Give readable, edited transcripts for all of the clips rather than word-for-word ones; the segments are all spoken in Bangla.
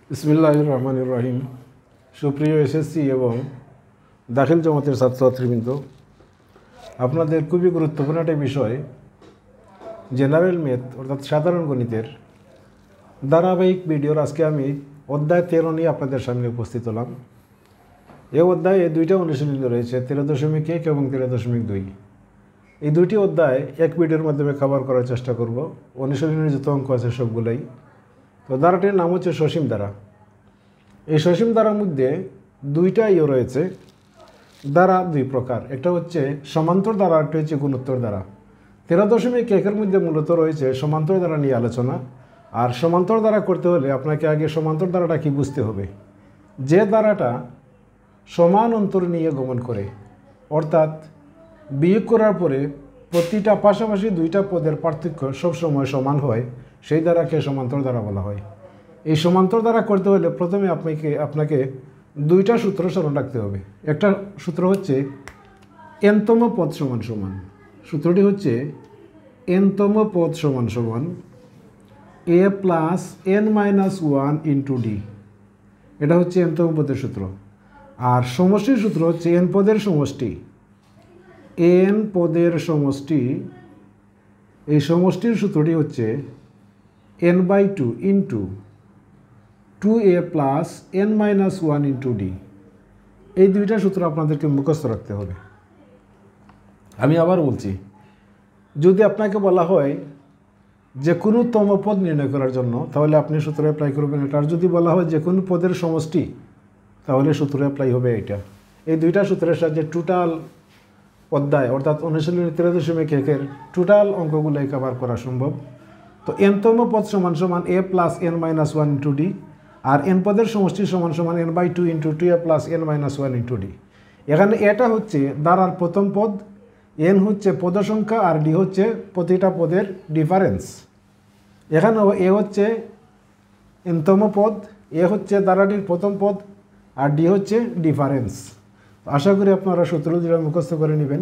বিসমিল্লাহির রহমানির রহিম। সুপ্রিয় এসএসসি এবং দাখিল জমাতের ছাত্রছাত্রীবৃন্দ, আপনাদের খুবই গুরুত্বপূর্ণ একটা বিষয় জেনারেল ম্যাথ অর্থাৎ সাধারণ গণিতের ধারাবাহিক ভিডিওর আজকে আমি অধ্যায় 13 নিয়ে আপনাদের সামনে উপস্থিত হলাম। এই অধ্যায়ে দুইটা অনুশীলনী রয়েছে, 13.1 এবং 13.2। এই দুইটি অধ্যায় এক ভিডিওর মাধ্যমে কভার করার চেষ্টা করব। অনুশীলনীর যত অঙ্ক আছে সবগুলাই। তো ধারাটির নাম হচ্ছে সসীম ধারা। এই সসীম ধারার মধ্যে দুইটা রয়েছে। ধারা দুই প্রকার, একটা হচ্ছে সমান্তর ধারা, একটা হচ্ছে গুণোত্তর ধারা। 13.1 মধ্যে মূলত রয়েছে সমান্তর ধারা নিয়ে আলোচনা। আর সমান্তর ধারা করতে হলে আপনাকে আগে সমান্তর ধারাটা কি বুঝতে হবে। যে ধারাটা সমান অন্তর নিয়ে গমন করে, অর্থাৎ বিয়োগ করার পরে প্রতিটা পাশাপাশি দুইটা পদের পার্থক্য সবসময় সমান হয়, সেই ধারাকে সমান্তর ধারা বলা হয়। এই সমান্তর ধারা করতে হলে প্রথমে আপনাকে দুইটা সূত্র স্মরণ রাখতে হবে। একটা সূত্র হচ্ছে এনতম পদ সমান সমান, সূত্রটি হচ্ছে এনতম পদ সমান সমান a plus n-1 into D. এটা হচ্ছে এনতম পদের সূত্র। আর সমষ্টির সূত্র হচ্ছে এন পদের সমষ্টি, এন পদের সমষ্টি। এই সমষ্টির সূত্রটি হচ্ছে n/2 into 2a plus n-1 into D. এই দুইটা সূত্র আপনাদেরকে মুখস্থ রাখতে হবে। আমি আবার বলছি, যদি আপনাকে বলা হয় যে কোনো তম পদ নির্ণয় করার জন্য, তাহলে আপনি সূত্র অ্যাপ্লাই করবেন এটা। আর যদি বলা হয় যে কোনো পদের সমষ্টি, তাহলে সূত্র অ্যাপ্লাই হবে এটা। এই দুইটা সূত্রের সাহায্যে টোটাল অধ্যায় অর্থাৎ অনুশীলনী 13.1 টোটাল অঙ্কগুলোই কভার করা সম্ভব। তো এনতম পদ সমান সমান a plus n-1 into D, আর এন পদের সমষ্টি সমান সমান n/2 into 2a plus n-1 into D. এখানে এটা হচ্ছে ধারার প্রথম পদ, এন হচ্ছে পদ সংখ্যা, আর ডি হচ্ছে প্রতিটা পদের ডিফারেন্স। এখানে এ হচ্ছে এনতম পদ, এ হচ্ছে ধারাটির প্রথম পদ, আর ডি হচ্ছে ডিফারেন্স। আশা করি আপনারা সূত্র দুটো মুখস্থ করে নেবেন।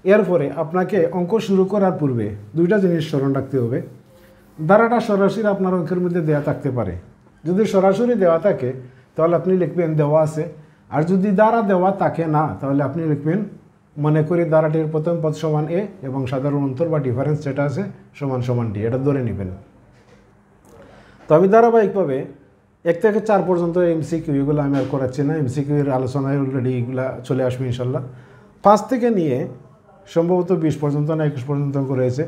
এরপরে আপনাকে অঙ্ক শুরু করার পূর্বে দুইটা জিনিস স্মরণ রাখতে হবে। ধারাটা সরাসরি আপনার অঙ্কের মধ্যে দেওয়া থাকতে পারে। যদি সরাসরি দেওয়া থাকে তাহলে আপনি লিখবেন দেওয়া আছে, আর যদি ধারা দেওয়া থাকে না তাহলে আপনি লিখবেন মনে করি ধারাটির প্রথম পদ সমান এ এবং সাধারণ অন্তর বা ডিফারেন্স যেটা আছে সমান সমান ডি, এটা ধরে নেবেন। তো আমি ধারাবাহিকভাবে 1 থেকে 4 পর্যন্ত এমসিকিউ এগুলো আমি আর করাচ্ছি না, এমসিকিউ এর আলোচনায় অলরেডি এগুলো চলে আসবে ইনশাল্লাহ। 5 থেকে নিয়ে সম্ভবত 20 পর্যন্ত না 21 পর্যন্ত অঙ্ক রয়েছে।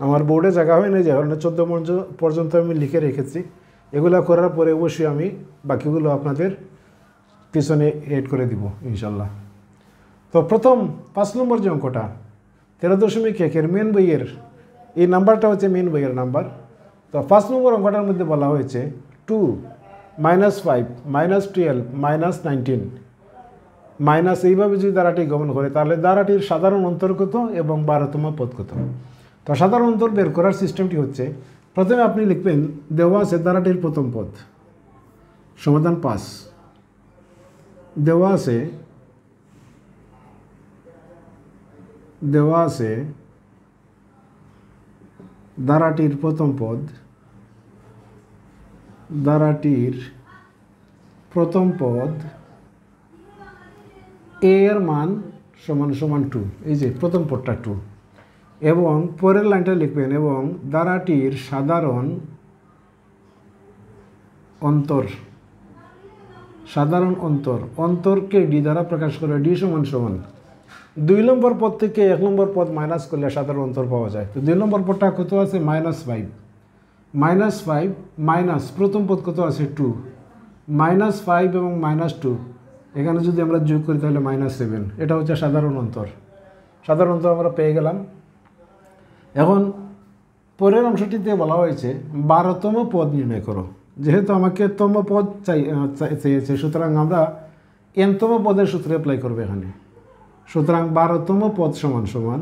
আমার বোর্ডে জায়গা হয় না, যে কারণে 14 পর্যন্ত আমি লিখে রেখেছি। এগুলো করার পরে অবশ্যই আমি বাকিগুলো আপনাদের পিছনে এড করে দিব ইনশাল্লাহ। তো প্রথম 5 নম্বর যে অঙ্কটা 13.1 মেন বইয়ের, এই নাম্বারটা হচ্ছে মেন বইয়ের নাম্বার। তো 5 নম্বর অঙ্কটার মধ্যে বলা হয়েছে 2 - 5 - 12 - 19 মাইনাস, এইভাবে যদি ধারাটি গমন করে তাহলে ধারাটির সাধারণ অন্তর কত এবং 12তম পদ কত। তো সাধারণ অন্তর বের করার সিস্টেমটি হচ্ছে, প্রথমে আপনি লিখবেন দেওয়া আছে ধারাটির প্রথম পদ সমাধান 5, দেওয়া আছে ধারাটির প্রথম পদ, a এর মান সমান সমান 2, এই যে প্রথম পদটা 2, এবং পরের লাইনটা লিখবেন এবং ধারাটির সাধারণ অন্তরকে ডি দ্বারা প্রকাশ করে, ডি সমান সমান 2 নম্বর পদ থেকে 1 নম্বর পদ মাইনাস করলে সাধারণ অন্তর পাওয়া যায়। তো 2 নম্বর পদটা কত আছে -5, মাইনাস প্রথম পদ কত আছে 2, -5 এবং -2 এখানে যদি আমরা যোগ করি তাহলে -7। এটা হচ্ছে সাধারণ অন্তর আমরা পেয়ে গেলাম। এখন পরের অংশটিতে বলা হয়েছে 12তম পদ নির্ণয় করো। যেহেতু আমাকে তম পদ চেয়েছে, সুতরাং আমরা এনতম পদের সূত্রে অ্যাপ্লাই করবো এখানে। সুতরাং 12তম পদ সমান সমান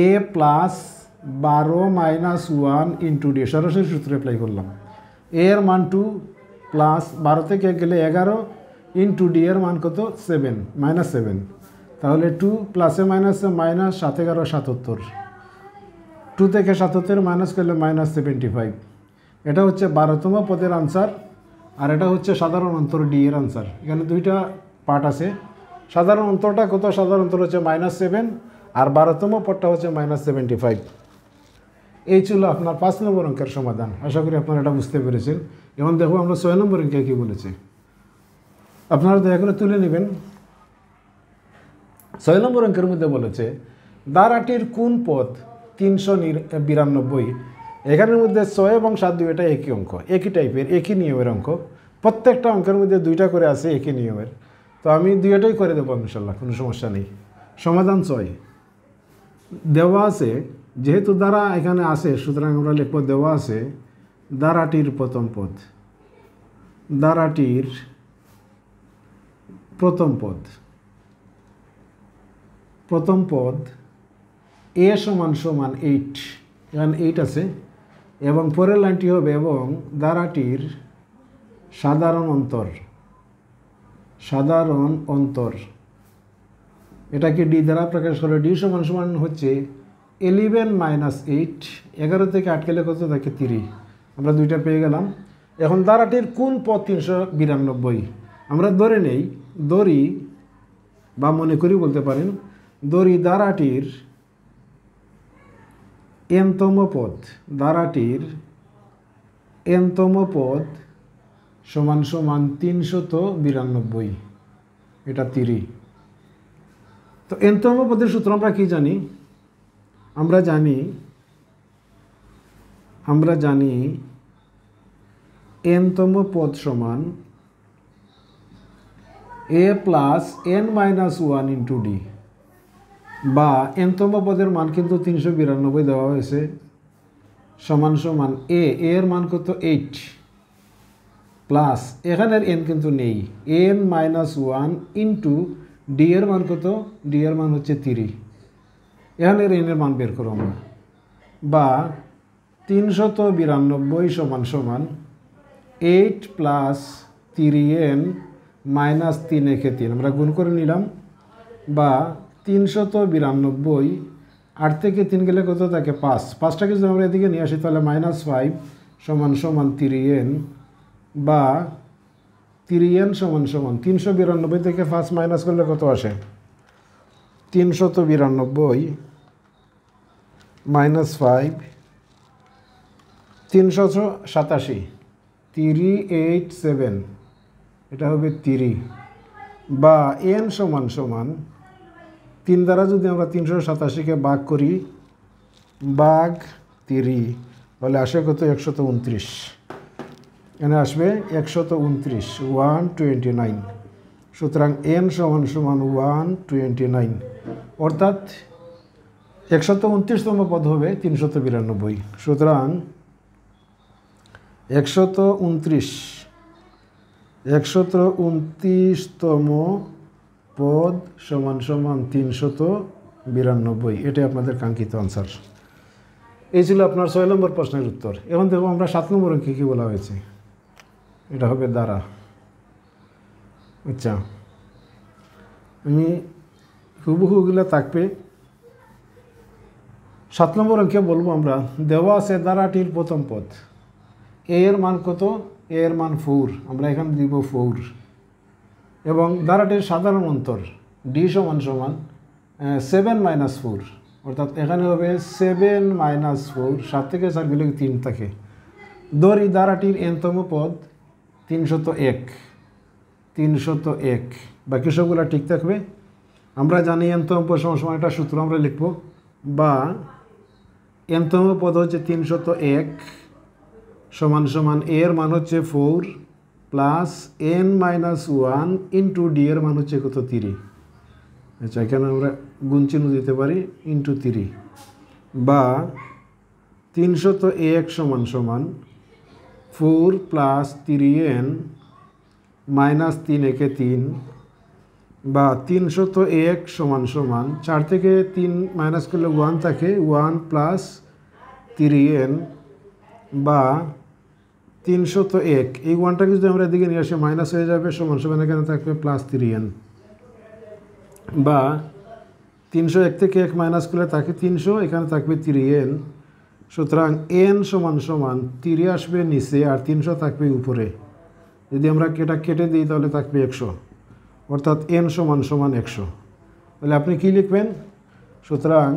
a প্লাস 12-1 ইন্টু ডি, সরাসরি সূত্রে অ্যাপ্লাই করলাম। a এর মান 2 প্লাস 12 থেকে গেলে 11 ইন্টু ডি এর মান কত 7 -7, তাহলে 2 প্লাসে মাইনাসে মাইনাস 7 11 77, 2 থেকে 77 মাইনাস করলে -75, এটা হচ্ছে 12তম পদের আনসার, আর এটা হচ্ছে সাধারণ অন্তর ডি এর আনসার। এখানে দুইটা পার্ট আছে। সাধারণ অন্তরটা কত? সাধারণ অন্তর হচ্ছে -7, আর 12তম পদটা হচ্ছে -75। এই ছিল আপনার 5 নম্বর অঙ্কের সমাধান। আশা করি আপনারা এটা বুঝতে পেরেছেন। এখন দেখো আমরা 6 নম্বর অঙ্কে কী বলেছে, আপনারা দয়া করে তুলে নেবেন। 6 নম্বর অঙ্কের মধ্যে বলেছে দ্বারাটির কোন পদ 392। এখানের মধ্যে 6 এবং 7 দুইটা একই অঙ্ক, একই টাইপের, একই নিয়মের অঙ্ক। প্রত্যেকটা অঙ্কের মধ্যে দুইটা করে আছে একই নিয়মের। তো আমি দুইটাই করে দেবো ইনশাল্লাহ, কোনো সমস্যা নেই। সমাধান 6 দেওয়া আছে, যেহেতু দ্বারা এখানে আছে সুতরাং আমরা লিখব দেওয়া আছে দ্বারাটির প্রথম পদ, দ্বারাটির প্রথম পদ, প্রথম পদ এ সমান 8, এখানে 8 আছে, এবং পরের লাইনটি হবে এবং দ্বারাটির সাধারণ অন্তর, সাধারণ অন্তর এটাকে ডি দ্বারা প্রকাশ করে। ডি সমান হচ্ছে 11 - 8, 11 থেকে 8 গেলে কত থাকে? 3। আমরা দুইটা পেয়ে গেলাম। এখন দ্বারাটির কোন পদ 392? আমরা ধরে নেই, ধরি বা মনে করি বলতে পারেন, ধরি দ্বারাটির এনতম পদ, দ্বারাটির এনতম পদ সমান 392, এটা 3। তো এনতম পদের সূত্র আমরা কি জানি? আমরা জানি এনতম পদ সমান a plus n - 1 into D, বা এনতম পদের মান কিন্তু 392 দেওয়া হয়েছে, সমান a এর মান কত? 8 প্লাস এখানের n কিন্তু নেই, n - 1 ইন্টু ডি এর মান কত? ডি এর মান হচ্ছে 3। এখানের n এর মান বের করো আমরা, বা 392 সমান 8 প্লাস 3n মাইনাস 3 একে 3, আমরা গুণ করে নিলাম, বা 392, 8 থেকে 3 গেলে কত থাকে? 5। 5টাকে যদি আমরা এদিকে নিয়ে আসি তাহলে -5 সমান 3n, বা 3n সমান 392 থেকে 5 মাইনাস করলে কত আসে? 392 -5 387, 387, এটা হবে 3, বা n সমান 3 দ্বারা যদি আমরা 387কে ভাগ করি, ভাগ 3, তাহলে আসে কত? 129। এখানে আসবে 129, 129। সুতরাং n সমান 129, অর্থাৎ 129তম পদ হবে 392। সুতরাং 129তম পদ সমান 392। এটাই আপনাদের কাঙ্ক্ষিত আনসার। এই ছিল আপনার 6 নম্বর প্রশ্নের উত্তর। এখন দেখো আমরা 7 নম্বর অঙ্কে কী বলা হয়েছে, এটা হবে দ্বারা। আচ্ছা, আমি হুবহুগুলো থাকবে। 7 নম্বর অঙ্কে বলবো আমরা, দেওয়া আছে দ্বারাটির প্রথম পদ, এ এর মান কত? এ এর মান 4, আমরা এখানে দিব 4, এবং দ্বারাটির সাধারণ অন্তর ডি সমান 7 - 4, অর্থাৎ এখানে হবে 7 - 4, 7 থেকে 4 গেলে 3 থাকে। ধরি দ্বারাটির এনতম পদ 301, বাকি সবগুলো ঠিক থাকবে। আমরা জানি এনতম পদ সমান একটা সূত্র আমরা লিখব, বা এনতম পদ হচ্ছে 301 সমান এর মান হচ্ছে 4 প্লাস n - 1 ইন্টু ডি এর মান হচ্ছে কত? 3। আচ্ছা, এখানে আমরা গুণ চিহ্ন দিতে পারি, ইন্টু 3, বা 301 সমান 4 প্লাস 3n মাইনাস 3 একে 3, বা 301 সমান 4 থেকে 3 মাইনাস করলে 1 থাকে, 1 প্লাস 3n, বা 301, এই 1টাকে যদি আমরা এদিকে নিয়ে আসি মাইনাস হয়ে যাবে, সমান এখানে থাকবে প্লাস 3n, বা 301 থেকে 1 মাইনাস করলে থাকে 300, এখানে থাকবে 3n, সুতরাং n সমান সমান 3 আসবে নিচে আর 300 থাকবে উপরে। যদি আমরা এটা কেটে দিই তাহলে থাকবে 100, অর্থাৎ n সমান সমান 100। তাহলে আপনি কি লিখবেন? সুতরাং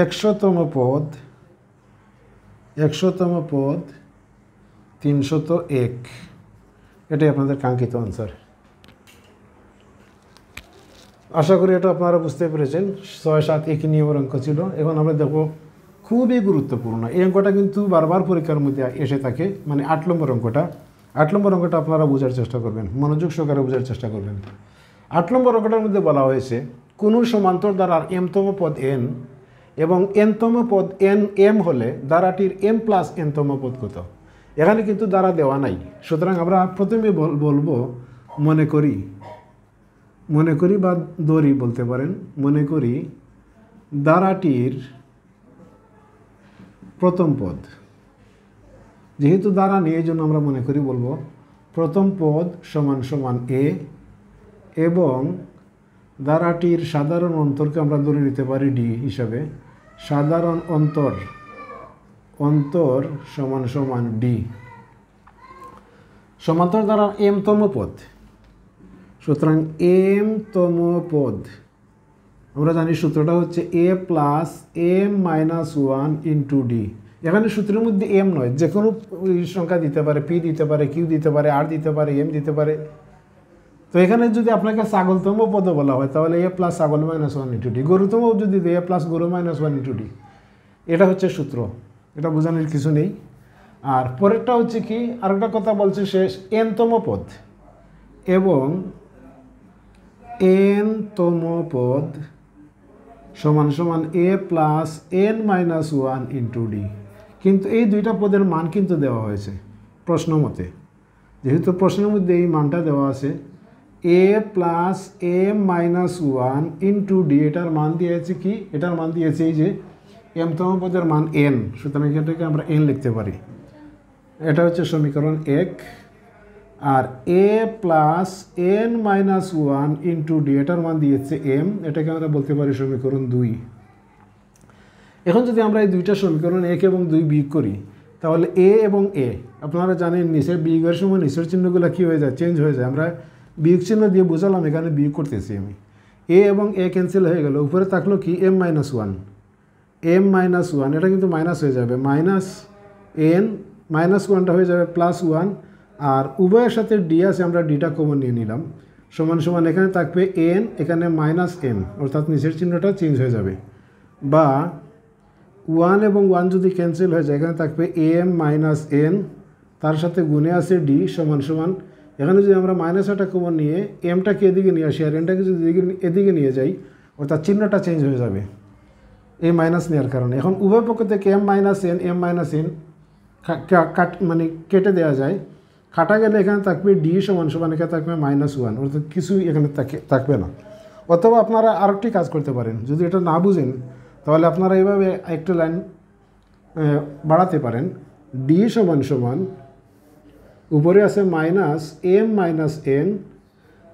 100তম পদ 301, এটাই আপনাদের কাঙ্ক্ষিত আনসার। আশা করি এটা আপনারা বুঝতে পেরেছেন। 6, 7 একই নিয়মের অঙ্ক ছিল। এখন আমরা দেখব খুবই গুরুত্বপূর্ণ এই অঙ্কটা, কিন্তু বারবার পরীক্ষার মধ্যে এসে থাকে, মানে 8 নম্বর অঙ্কটা। 8 নম্বর অঙ্কটা আপনারা বোঝার চেষ্টা করবেন, মনোযোগ সহকারে বোঝার চেষ্টা করবেন। 8 নম্বর অঙ্কটার মধ্যে বলা হয়েছে কোনো সমান্তর দ্বারার mতম পদ n এবং nতম পদ m হলে দ্বারাটির m প্লাস nতম পদ কত। এখানে কিন্তু দ্বারা দেওয়া নাই। সুতরাং আমরা প্রথমে বলবো মনে করি বা ধরি বলতে পারেন, মনে করি দ্বারাটির প্রথম পদ, যেহেতু দ্বারা নেই এই জন্য আমরা মনে করি বলবো প্রথম পদ সমান সমান a, এবং দ্বারাটির সাধারণ অন্তরকে আমরা ধরে নিতে পারি d হিসাবে। সাধারণ অন্তর সমান সমান d। সমান্তর দ্বারা mতম পদ, সুতরাং mতম পদ আমরা জানি সূত্রটা হচ্ছে a plus m minus 1 into d। এখানে সূত্রের মধ্যে m নয়, যে কোনো সংখ্যা দিতে পারে, p দিতে পারে, q দিতে পারে, r দিতে পারে, m দিতে পারে। তো এখানে যদি আপনাকে ছাগলতম পদ বলা হয় তাহলে a প্লাস ছাগল মাইনাস 1 ইন্টু d। গরুতম যদি দেয় a প্লাস গরু মাইনাস 1 ইন্টু d। এটা হচ্ছে সূত্র, এটা বোঝানোর কিছু নেই। আর পরেরটা হচ্ছে কি, আরেকটা কথা বলছে শেষ, nতম পদ এবং nতম পদ সমান সমান a plus n minus 1 into d। কিন্তু এই দুইটা পদের মান কিন্তু দেওয়া হয়েছে প্রশ্ন মতে। যেহেতু প্রশ্নের মধ্যে এই মানটা দেওয়া আছে a plus m minus 1 into d, এটার মান দিয়েছে কি, এটার মান দিয়েছে এই যে mতম পদের মান n। সুতরাং এটাকে আমরা n লিখতে পারি। এটা হচ্ছে সমীকরণ 1। আর a plus n minus 1 into d, এটার মান দিয়েছে m, এটাকে আমরা বলতে পারি সমীকরণ 2। এখন যদি আমরা এই দুইটা সমীকরণ 1 এবং 2 বিয়োগ করি তাহলে a এবং a, আপনারা জানেন নিচের বিয়োগের সময় নিচের চিহ্নগুলো কী হয়ে যায়, চেঞ্জ হয়ে যায়। আমরা বিয়োগ চিহ্ন দিয়ে বোঝালাম, এখানে বিয়োগ করতেছি আমি। a এবং a ক্যান্সেল হয়ে গেল, উপরে থাকলো কি m মাইনাস 1, এটা কিন্তু মাইনাস হয়ে যাবে, মাইনাস n, মাইনাস 1টা হয়ে যাবে প্লাস 1, আর উভয়ের সাথে d আছে, আমরা ডিটা কমন নিয়ে নিলাম। সমান সমান এখানে থাকবে n, এখানে মাইনাস m, অর্থাৎ নিচের চিহ্নটা চেঞ্জ হয়ে যাবে। বা 1 এবং 1 যদি ক্যান্সেল হয়ে যায়, এখানে থাকবে m মাইনাস n, তার সাথে গুণে আছে d সমান সমান, এখানে যদি আমরা মাইনাস একটা কমন নিয়ে mটাকে এদিকে নিয়ে আসি আর nটাকে যদি এদিকে নিয়ে যাই, অর্থাৎ চিহ্নটা চেঞ্জ হয়ে যাবে এই মাইনাস নেওয়ার কারণে। এখন উভয় পক্ষ থেকে m মাইনাস n মানে কেটে দেওয়া যায়, কাটা গেলে এখানে থাকবে d সমান সমান, এখানে থাকবে মাইনাস 1, অর্থাৎ কিছুই এখানে থাকবে না। অথবা আপনারা আরেকটি কাজ করতে পারেন, যদি এটা না বুঝেন তাহলে আপনারা এইভাবে একটা লাইন বাড়াতে পারেন। d সমান সমান উপরে আছে মাইনাস m মাইনাস n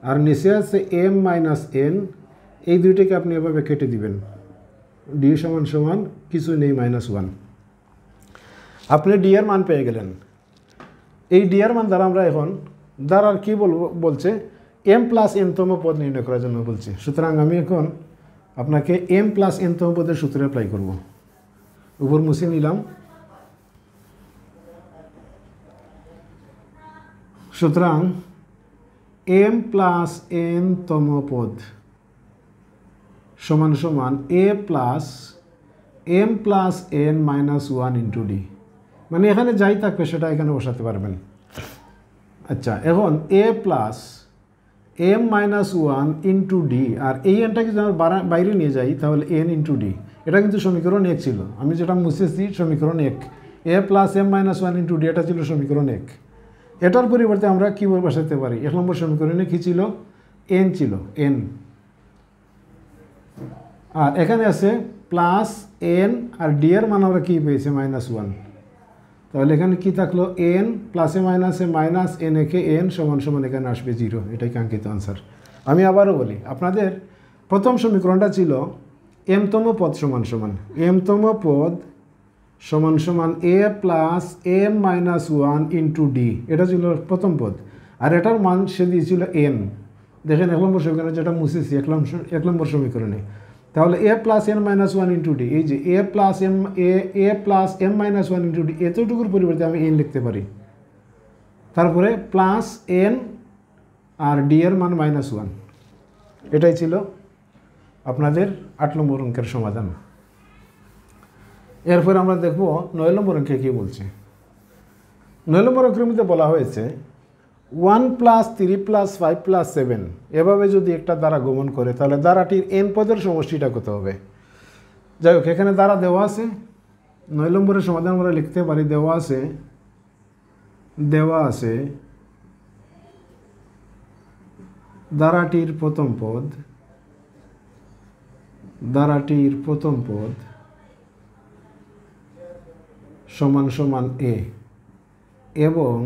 আর নিচে আছে m মাইনাস n, এই দুইটাকে আপনি এভাবে কেটে দিবেন। d সমান সমান কিছু নেই, মাইনাস 1। আপনি d এর মান পেয়ে গেলেন। এই d এর মান দ্বারা আমরা এখন দ্বারা কি বলছে m প্লাস nতম পদ নির্ণয় করার জন্য বলছে। সুতরাং আমি এখন আপনাকে m প্লাস nতম পদের সূত্র অ্যাপ্লাই করব। উপর মুছে নিলাম। সুতরাং m প্লাস nতম পদ সমান সমান a plus m plus n minus 1 into d, মানে এখানে যাই থাকবে সেটা এখানে বসাতে পারবেন। আচ্ছা, এখন a plus m minus 1 into d, আর এই nটাকে যদি আমরা বাইরে নিয়ে যাই তাহলে n ইন্টু d। এটা কিন্তু সমীকরণ 1 ছিল, আমি যেটা মুছেছি সমীকরণ 1। a plus m minus 1 into d, এটা ছিল সমীকরণ 1। এটার পরিবর্তে আমরা কী বসাতে পারি, 1 নম্বর সমীকরণে কী ছিল, n ছিল, n। আর এখানে আছে প্লাস n, আর d এর মান আমরা কী পেয়েছি, মাইনাস 1। তাহলে এখানে কি থাকলো, n প্লাসে মাইনাসে মাইনাস n একে n সমান সমান এখানে আসবে 0। এটাই কাঙ্ক্ষিত আনসার। আমি আবারও বলি, আপনাদের প্রথম সমীকরণটা ছিল mতম পদ সমান সমান mতম পদ সমান সমান A plus M minus one into D, এটা ছিল প্রথম পদ। আর এটার মান সে দিয়েছিল এন। দেখেন 1 নম্বর সমীকরণে যেটা মুছেছি 1 নম্বর সমীকরণে, তাহলে A plus N minus one into D, এই যে A plus M minus one into D, এতটুকুর পরিবর্তে আমি এন লিখতে পারি। তারপরে প্লাস এন আর ডি এর মান -1, এটাই ছিল আপনাদের 8 নম্বর অঙ্কের সমাধান। এরপর আমরা দেখব 9 নম্বর অঙ্কে কী বলছে। 9 নম্বর অঙ্কের মধ্যে বলা হয়েছে 1 + 3 + 5 + 7 এভাবে যদি একটা দ্বারা গমন করে তাহলে দ্বারাটির এন পদের সমষ্টিটা কত হবে। যাই হোক, এখানে দ্বারা দেওয়া আছে। 9 নম্বরের সমাধান আমরা লিখতে পারি, দেওয়া আছে দ্বারাটির প্রথম পদ সমান সমান এ এবং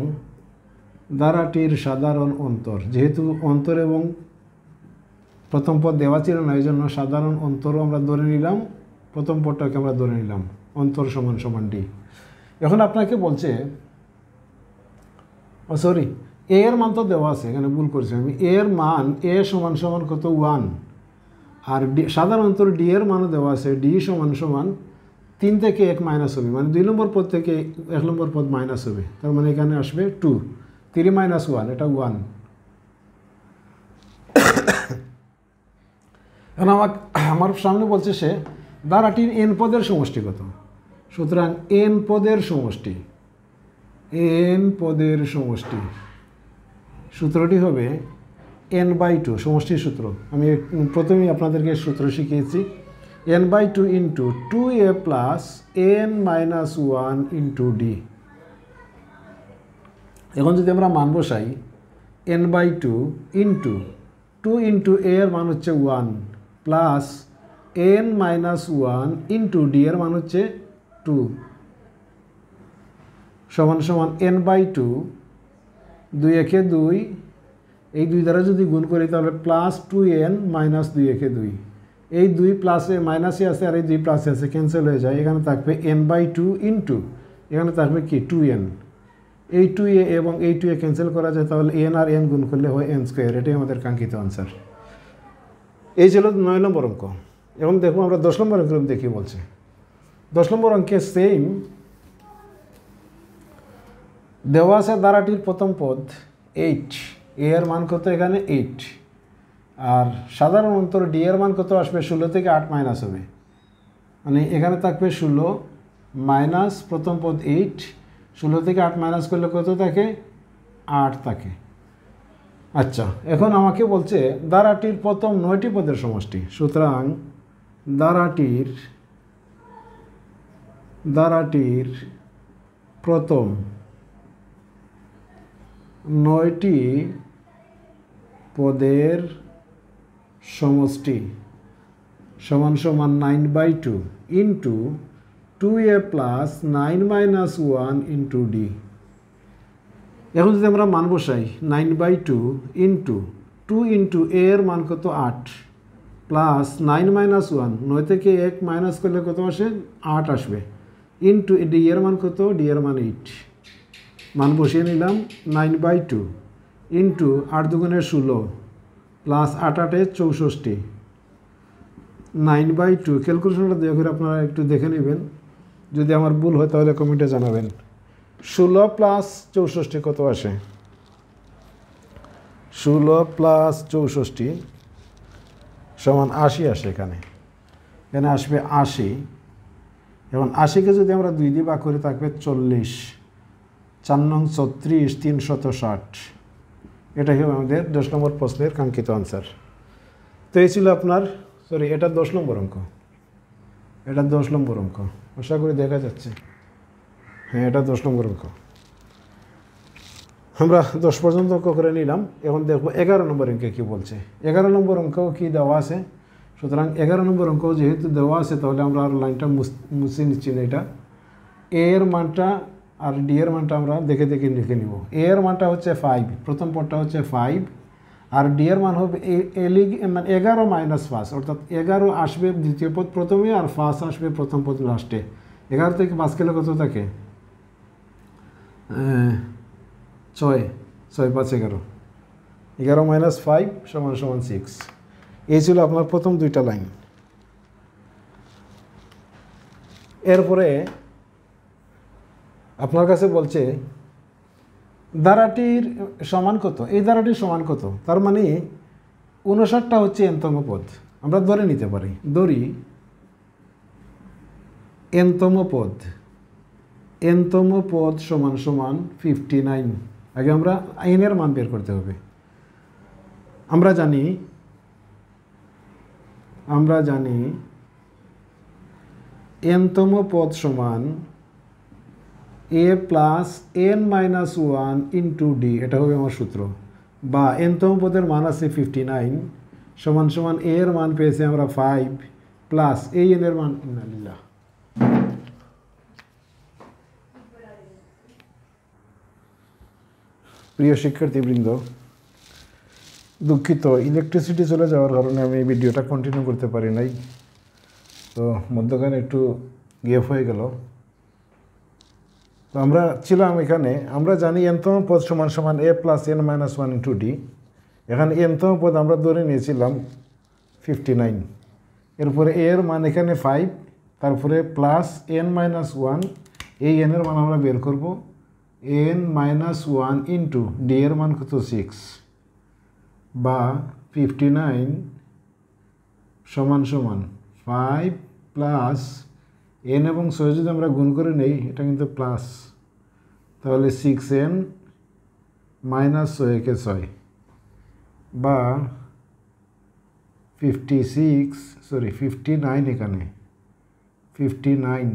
দ্বারাটির সাধারণ অন্তর, যেহেতু অন্তর এবং প্রথম পদ দেওয়া ছিল না, এই জন্য সাধারণ অন্তরও আমরা ধরে নিলাম, প্রথম পদটাকে আমরা ধরে নিলাম, অন্তর সমান সমান ডি। এখন আপনাকে বলছে, সরি, এ এর মান তো দেওয়া আছে, এখানে ভুল করছি আমি। এ এর মান এ সমান সমান কত 1, আর ডি সাধারণ অন্তর ডি এর মানও দেওয়া আছে, ডি সমান সমান 3 থেকে 1 মাইনাস হবে, মানে 2 নম্বর পদ থেকে 1 নম্বর পদ মাইনাস হবে, তার মানে এখানে আসবে 2, 3 - 1, এটা 1। এখন আমার সামনে বলছে সে দ্বারাটির এন পদের সমষ্টি কত। সুতরাং এন পদের সমষ্টি সূত্রটি হবে n/2, সমষ্টির সূত্র। আমি প্রথমেই আপনাদেরকে সূত্র শিখিয়েছি, n/2 into 2a plus n minus 1 into D. এখন যদি আমরা মান বসাই, n/2 ইন্টু 2 ইন্টু a এর মান হচ্ছে 1 plus n minus 1 into D এর মান হচ্ছে 2 সমান সমান n/2, 2 একে 2, এই 2 দ্বারা যদি গুণ করি তাহলে প্লাস 2n মাইনাস 2 একে 2, এই 2 প্লাসে মাইনাসে আছে আর এই 2 প্লাসে আছে, ক্যান্সেল হয়ে যায়। এখানে থাকবে n/2 ইন্টু, এখানে থাকবে কি 2n, এই 2a এবং এই 2a ক্যান্সেল করা যায়, তাহলে n আর n গুণ করলে হয় n²। এটাই আমাদের কাঙ্ক্ষিত আনসার। এই ছিল 9 নম্বর অঙ্ক। এখন দেখবো আমরা 10 নম্বর অঙ্কের মধ্যে কী বলছে। 10 নম্বর অঙ্কে সেম দেওয়া আছে দ্বারাটির প্রথম পদ 8, এ এর মান কত এখানে 8, আর সাধারণ অন্তর ডি এর মান কত আসবে 16 থেকে 8 মাইনাস হবে, মানে এখানে থাকবে 16 মাইনাস প্রথম পদ 8, 16 থেকে 8 মাইনাস করলে কত থাকে 8 থাকে। আচ্ছা, এখন আমাকে বলছে দ্বারাটির প্রথম 9টি পদের সমষ্টি। সুতরাং দ্বারাটির প্রথম 9টি পদের সমষ্টি সমান সমান 9/2 into 2a plus 9 minus 1 into D. এখন যদি আমরা মান বসাই, 9/2 ইন্টু 2 ইন্টু a এর মান কত 8 প্লাস 9 মাইনাস 1, 9 থেকে 1 মাইনাস করলে কত আসে 8 আসবে, ইন্টু ডি এর মান কত, ডি এর মান 8, মান বসিয়ে নিলাম 9/2 ইন্টু 8 দুগুণে 16 প্লাস 8 8 64, 9/2। ক্যালকুলেশনটা দয়া করে আপনারা একটু দেখে নেবেন, যদি আমার ভুল হয় তাহলে কমেন্টে জানাবেন। 16 প্লাস 64 কত আসে, 16 প্লাস 64 সমান 80 আসে, এখানে আসবে 80। এখন 80কে যদি আমরা 2 দিয়ে ভাগ করে থাকবে 40, 4 নং 36, 360। এটাই হবে আমাদের 10 নম্বর প্রশ্নের কাঙ্ক্ষিত আনসার। তো এই ছিল আপনার, সরি, এটা 10 নম্বর অঙ্ক, এটা 10 নম্বর অঙ্ক, আশা করি দেখা যাচ্ছে। হ্যাঁ, এটা 10 নম্বর অঙ্ক। আমরা 10 পর্যন্ত অঙ্ক করে নিলাম। এখন দেখবো 11 নম্বর অঙ্কে কী বলছে। 11 নম্বর অঙ্কও কি দেওয়া আছে। সুতরাং 11 নম্বর অঙ্ক যেহেতু দেওয়া আছে, তাহলে আমরা আর লাইনটা মুছে নিচ্ছি না। এটা এ এর মানটা আর ডি এর মানটা আমরা দেখে দেখে লিখে নিব। এ এর মানটা হচ্ছে 5, প্রথম পদটা হচ্ছে 5, আর ডি এর মান হবে 11 - 5, অর্থাৎ 11 আসবে দ্বিতীয় পদ প্রথমে আর 5 আসবে প্রথম পদ লাস্টে। 11 থেকে 5 গেলে কত থাকে? 6, 6 5 11, 11 - 5 = 6। এই ছিল আপনার প্রথম দুইটা লাইন। এরপরে আপনার কাছে বলছে ধারাটির সমান কত? এই ধারাটির সমান কত? তার মানে 59টা হচ্ছে nতম পদ। আমরা ধরে নিতে পারি, ধরি nতম পদ সমান সমান 59। আগে আমরা n এর মান বের করতে হবে। আমরা জানি nতম পদ সমান a plus n minus 1 into d, এটা হবে আমার সূত্র। বা nতম পদের মান আছে 59 সমান সমান a এর মান পেয়েছি আমরা 5 প্লাস এই n এর মান। ইন্নালিল্লাহ। প্রিয় শিক্ষার্থীবৃন্দ, দুঃখিত, ইলেকট্রিসিটি চলে যাওয়ার কারণে আমি এই ভিডিওটা কন্টিনিউ করতে পারি নাই, তো মধ্যখানে একটু গ্যাপ হয়ে গেল। তো আমরা ছিলাম এখানে, আমরা জানি nতম পদ সমান সমান a plus n minus 1 into d। এখানে nতম পদ আমরা ধরে নিয়েছিলাম 59। এরপরে a এর মান এখানে 5, তারপরে প্লাস n মাইনাস 1, এই n এর মান আমরা বের করব। n মাইনাস 1 ইন্টু d এর মান কত? 6, বা 59 সমান সমান 5 প্লাস n এবং 6 যদি আমরা গুণ করে নেই, এটা কিন্তু প্লাস, তাহলে 6n মাইনাস 6 × 6 বা 59, এখানে 59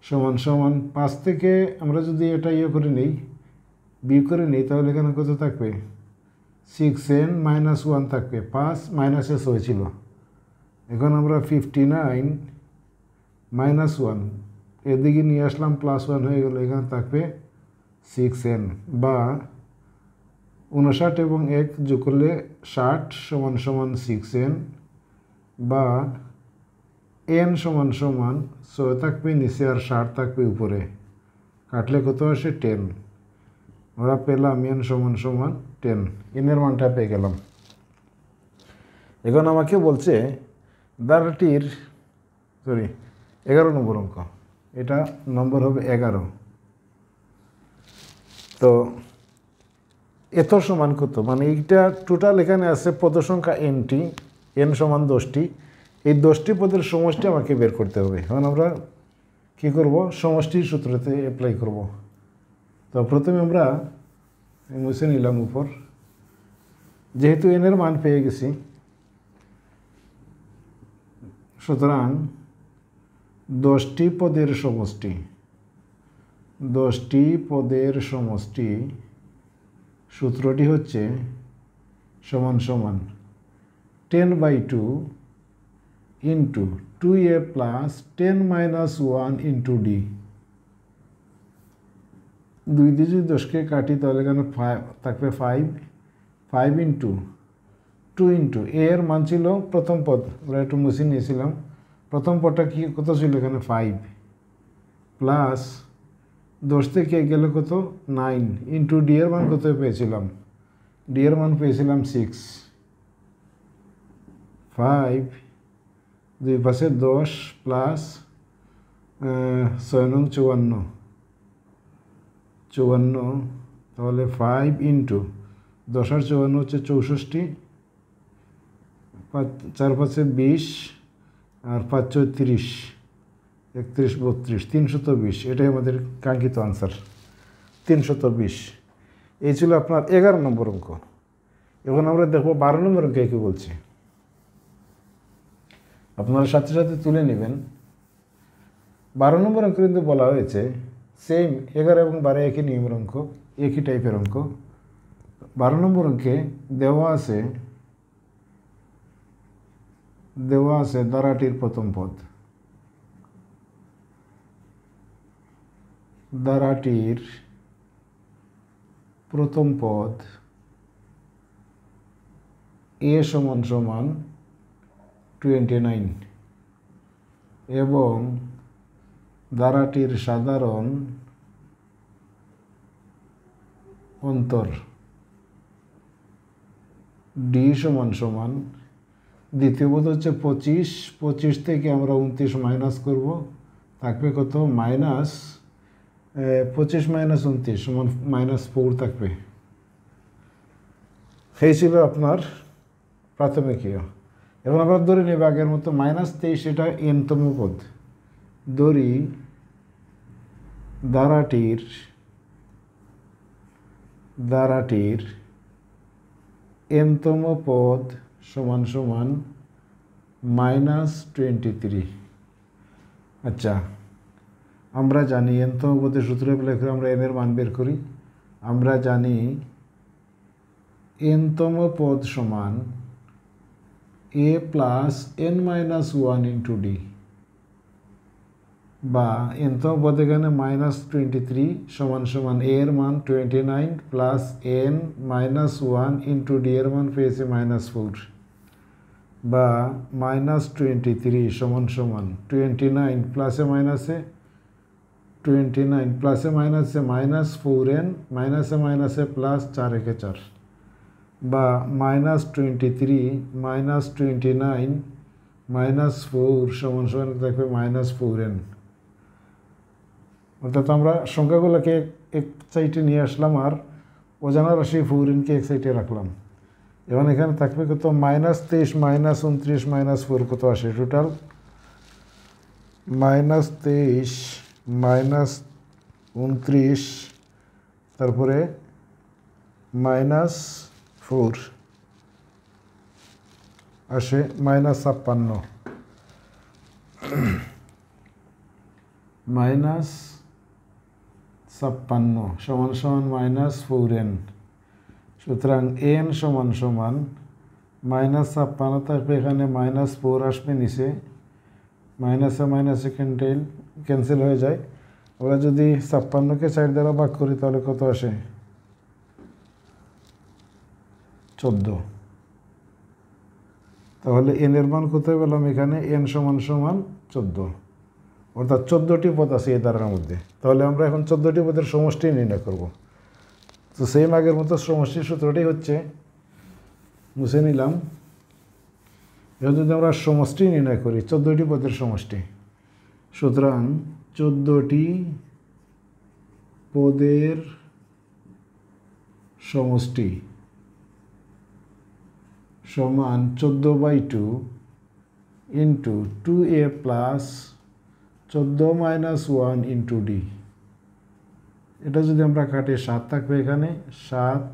সমান সমান 5 থেকে আমরা যদি এটা করে নেই, বিয়োগ করে নেই, তাহলে এখানে কত থাকবে? 6n মাইনাস 1 থাকবে, 5 মাইনাসে 6 ছিল। এখন আমরা 59 মাইনাস 1 এদিকে নিয়ে আসলাম, প্লাস 1 হয়ে গেল, এখানে থাকবে 6n বা 59 এবং 1 যোগ করলে 60 সমান সমান 6n বা n সমান সমান 6 থাকবে নিচে আর 60 থাকবে উপরে, কাটলে কত আসে? 10। আমরা পেলাম n সমান সমান 10, n এর মানটা পেয়ে গেলাম। এখন আমাকে বলছে ধারাটির 11 নম্বর অঙ্ক, এটা নম্বর হবে 11। তো এত সমান কত? মানে এইটা টোটাল এখানে আছে পদ সংখ্যা nটি, n সমান 10টি। এই 10টি পদের সমষ্টি আমাকে বের করতে হবে। এখন আমরা কী করব? সমষ্টির সূত্রতে অ্যাপ্লাই করব। তো প্রথমে আমরা মুছে নিলাম উপর, যেহেতু n এর মান পেয়ে গেছি, সুতরাং 10টি পদের সমষ্টি সূত্রটি হচ্ছে সমান সমান 10/2 into 2a plus 10 minus 1 into d। 2 দিয়ে যদি 10কে কাটি তাহলে এখানে থাকবে 5 ইন্টু 2 ইন্টু a এর মান ছিল প্রথম পদ, আমরা একটু মুছে নিয়েছিলাম, প্রথম পদটা কি কত ছিল? এখানে 5 প্লাস 10 থেকে গেলে কত? 9 ইন্টু d এর মান কত পেয়েছিলাম? d এর মান পেয়েছিলাম 6। 5 দুই পাশে 10 প্লাস 6 নং 54, তাহলে 5 ইন্টু 10 আর 54 হচ্ছে 64, 4 5 20 আর 5 4 30, 31 32, 320। এটাই আমাদের কাঙ্ক্ষিত আনসার, 320। এই ছিল আপনার 11 নম্বর অঙ্ক। এখন আমরা দেখব 12 নম্বর অঙ্কে কী বলছে। আপনারা সাথে সাথে তুলে নেবেন। 12 নম্বর অঙ্ক কিন্তু বলা হয়েছে সেম 11 এবং 12 একই নিয়মের অঙ্ক, একই টাইপের অঙ্ক। 12 নম্বর অঙ্কে দেওয়া আছে ধারাটির প্রথম পদ। ধারাটির প্রথম পদ a সমান সমান 29 এবং ধারাটির সাধারণ অন্তর ডি সমান সমান, দ্বিতীয় পদ হচ্ছে 25, 25 থেকে আমরা 29 মাইনাস করব, থাকবে কত মাইনাস 25 মাইনাস 29 সমান -4 থাকবে। এই ছিল আপনার প্রাথমিকীয়। এখন আমরা ধরে নেব আগের মতো -23 এটা এনতম পদ, ধরি ধারাটির এনতম পদ সমান সমান -23। আচ্ছা, আমরা জানি এনতম পদের সূত্র লিখে আমরা এন এর মান বের করি। আমরা জানি এনতম পদ সমান a plus n minus 1 into D, বা এনতম পদ এখানে -23 সমান সমান a এর মান 29 plus n minus 1 into D এর মান পেয়েছে -4, বা -23 সমান সমান 29 প্লাসে মাইনাসে 29 প্লাসে মাইনাসে -4n মাইনাসে মাইনাসে প্লাস 4 একে 4, বা -23 -29 -4 সমান সমান থাকবে -4n। অর্থাৎ আমরা সংখ্যাগুলোকে এক সাইডে নিয়ে আসলাম আর অজানা রাশি 4nকে এক সাইডে রাখলাম। এবং এখানে থাকবে কত -23 -29 -4 কত আসে টোটাল -23 -29 তারপরে -4 আসে -56 সমান সমান -4n। সুতরাং n সমান সমান -56 থাকবে, এখানে -4 আসবে নিচে, মাইনাসে মাইনাসে ক্যান্সেল হয়ে যায়। আমরা যদি 56কে 4 দ্বারা ভাগ করি তাহলে কত আসে 14। তাহলে n এর মান কোথায় পেলাম, এখানে n সমান সমান 14, অর্থাৎ 14টি পদ আছে এই ধারার মধ্যে। তাহলে আমরা এখন 14টি পদের সমষ্টি নির্ণয় করব। তো সেম আগের মতো সমষ্টির সূত্রটি হচ্ছে, মুছে নিলাম। এখন যদি আমরা সমষ্টি নির্ণয় করি 14টি পদের সমষ্টি, সুতরাং 14টি পদের সমষ্টি সমান 14/2 into 2a plus 14 minus 1 into D. এটা যদি আমরা কাটি 7 থাকবে এখানে, 7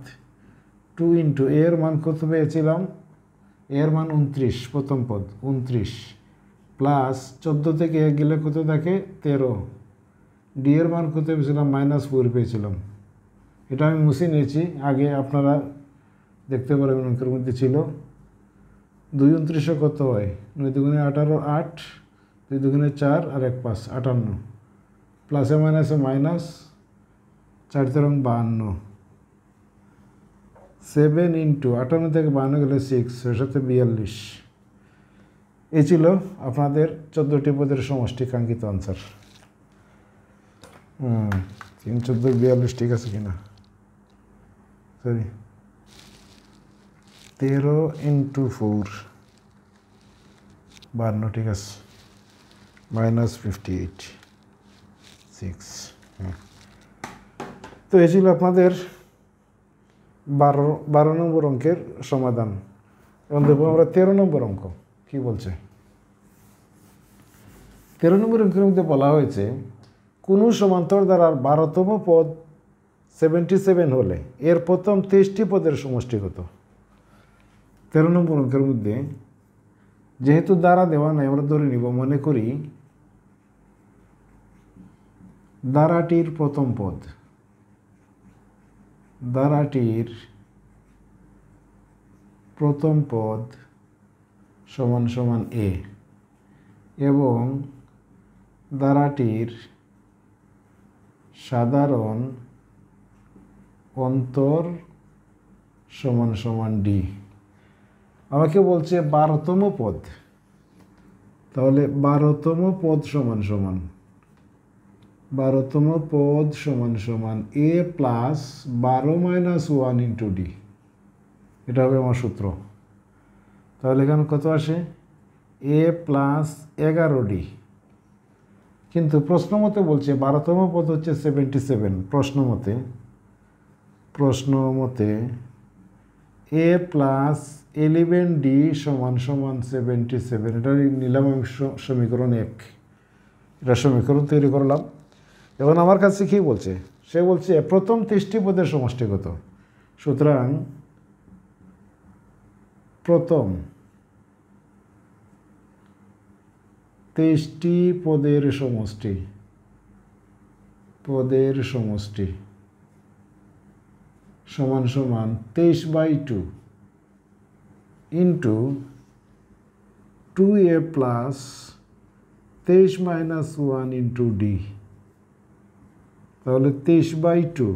2 ইন্টু এর মান কত পেয়েছিলাম, এর মান 29, প্রথম পদ 29 প্লাস 14 থেকে 1 গেলে কত থাকে 13, ডি এর মান কত পেয়েছিলাম -4 পেয়েছিলাম। এটা আমি মুছে নিয়েছি, আগে আপনারা দেখতে পারেন অঙ্কের মধ্যে ছিল। 2 29 কত হয়, 9 দুগুণে 18, 8 2 দুগুণে 4 আর 1 5 58, প্লাসে মাইনাসে মাইনাস 4 তেরং 52, 7 ইন্টু 58 থেকে 52 গেলে 6, এর সাথে 42। এই ছিল আপনাদের 14টি পদের সমষ্টি কাঙ্ক্ষিত আনসার। 3 14 42 ঠিক আছে কিনা, সরি 13 ইন্টু 4 52 ঠিক আছে, -58 6। তো এই ছিল আপনাদের 12 নম্বর অঙ্কের সমাধান। এবং দেখবো আমরা 13 নম্বর অঙ্ক কি বলছে। 13 নম্বর অঙ্কের মধ্যে বলা হয়েছে, কোনো সমান্তর দ্বারার 12তম পদ 77 হলে এর প্রথম 23টি পদের সমষ্টি কত। 13 নম্বর অঙ্কের মধ্যে যেহেতু দ্বারা দেওয়া নাই, আমরা ধরে নিব, মনে করি দ্বারাটির প্রথম পদ, দ্বারাটির প্রথম পদ সমান সমান a, এবং দ্বারাটির সাধারণ অন্তর সমান সমান d। আমাকে বলছে 12তম পদ, তাহলে 12তম পদ সমান সমান 12তম পদ সমান সমান a plus 12 minus 1 into D, এটা হবে আমার সূত্র। তাহলে এখানে কত আসে a প্লাস 11d, কিন্তু প্রশ্ন মতে বলছে 12তম পদ হচ্ছে 77, প্রশ্ন মতে a প্লাস 11d সমান সমান 77, এটা নিলাম আমি সমীকরণ 1, এটা সমীকরণ তৈরি করলাম। এখন আমার কাছে কী বলছে, সে বলছে প্রথম 23টি পদের সমষ্টি কত। সুতরাং প্রথম 23টি পদের সমষ্টি সমান সমান 23/2 into 2a plus 23 minus 1 into D. তাহলে 23/2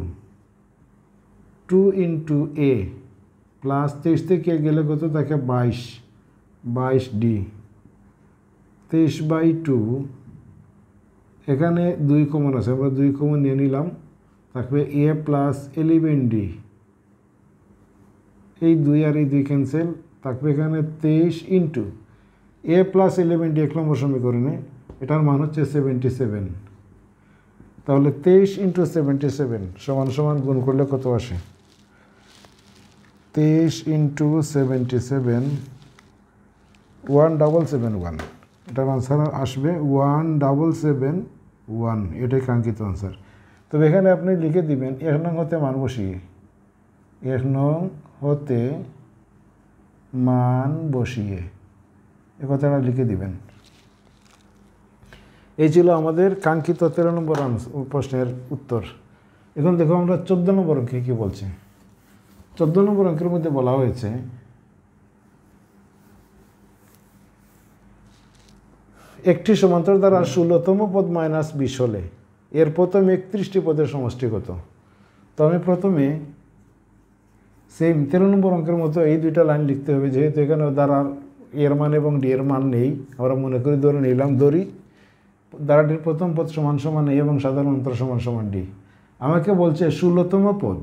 2 ইন্টু এ প্লাস 23 থেকে গেলে কত থাকে 22 ডি। 23/2 এখানে 2 কমন আছে, আমরা 2 কমন নিয়ে নিলাম, থাকবে এ প্লাস 11d, এই 2 আর এই 2 ক্যান্সেল, থাকবে এখানে 23 ইন্টু এ প্লাস 11d 1 নম্বর সমীকরণে, এটার মান হচ্ছে 77। তাহলে 23 ইন্টু 77 সমান সমান গুণ করলে কত আসে, 23 ইন্টু 77 1771, এটার আনসার আসবে 1771, এটাই কাঙ্ক্ষিত আনসার। তবে এখানে আপনি লিখে দিবেন 1 নং হতে মান বসিয়ে, 1 নং হতে মান বসিয়ে এ কথাটা লিখে দিবেন। এই ছিল আমাদের কাঙ্ক্ষিত 13 নম্বর প্রশ্নের উত্তর। এখন দেখো আমরা 14 নম্বর অঙ্কে কী বলছে। 14 নম্বর অঙ্কের মধ্যে বলা হয়েছে একটি সমান্তর দ্বারা 16তম পদ মাইনাস 20 হলে এর প্রথম 31টি পদের সমষ্টি কত। তো আমি প্রথমে সেম 13 নম্বর অঙ্কের মতো এই দুইটা লাইন লিখতে হবে, যেহেতু এখানে দ্বারা এর মান এবং ডি এর মান নেই, আমরা মনে করি ধরে নিলাম দ্বারাটির প্রথম পদ সমান সমান এ এবং সাধারণ অন্তর সমান সমান ডি। আমাকে বলছে 16তম পদ,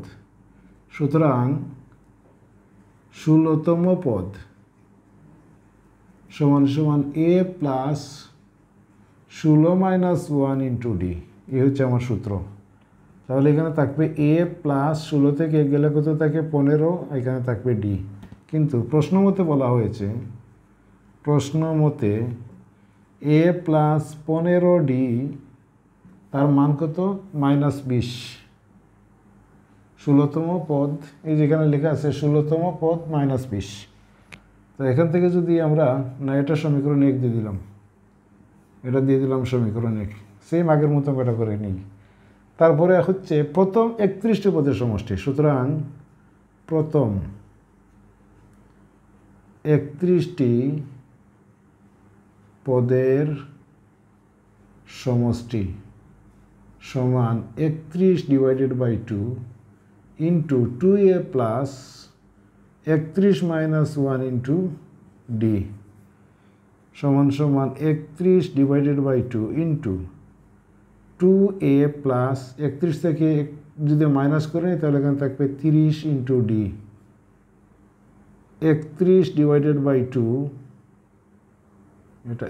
সুতরাং 16তম পদ সমান সমান A plus 16 minus 1 into D, এই হচ্ছে আমার সূত্র। তাহলে এখানে থাকবে এ প্লাস 16 থেকে গেলে কত থাকে 15, এখানে থাকবে ডি। কিন্তু প্রশ্ন মতে বলা হয়েছে, প্রশ্ন মতে এ প্লাস 15d তার মান কত মাইনাস 20। 16তম পদ এই যেখানে লেখা আছে 16তম পদ মাইনাস 20। তো এখান থেকে যদি আমরা না এটা সমীকরণ 1 দিয়ে দিলাম, এটা দিয়ে দিলাম সমীকরণ 1, সেম আগের মতো এটা করে নিই। তারপরে হচ্ছে প্রথম 31টি পদের সমষ্টি, সুতরাং প্রথম 31টি পদের সমষ্টি সমান 31/2 into 2a plus 31 minus 1 into D সমান সমান 31/2 ইন্টু 2a প্লাস 31 থেকে যদি মাইনাস করে নিই তাহলে এখানে থাকবে 30 ইন্টু ডি। 31/2 এটা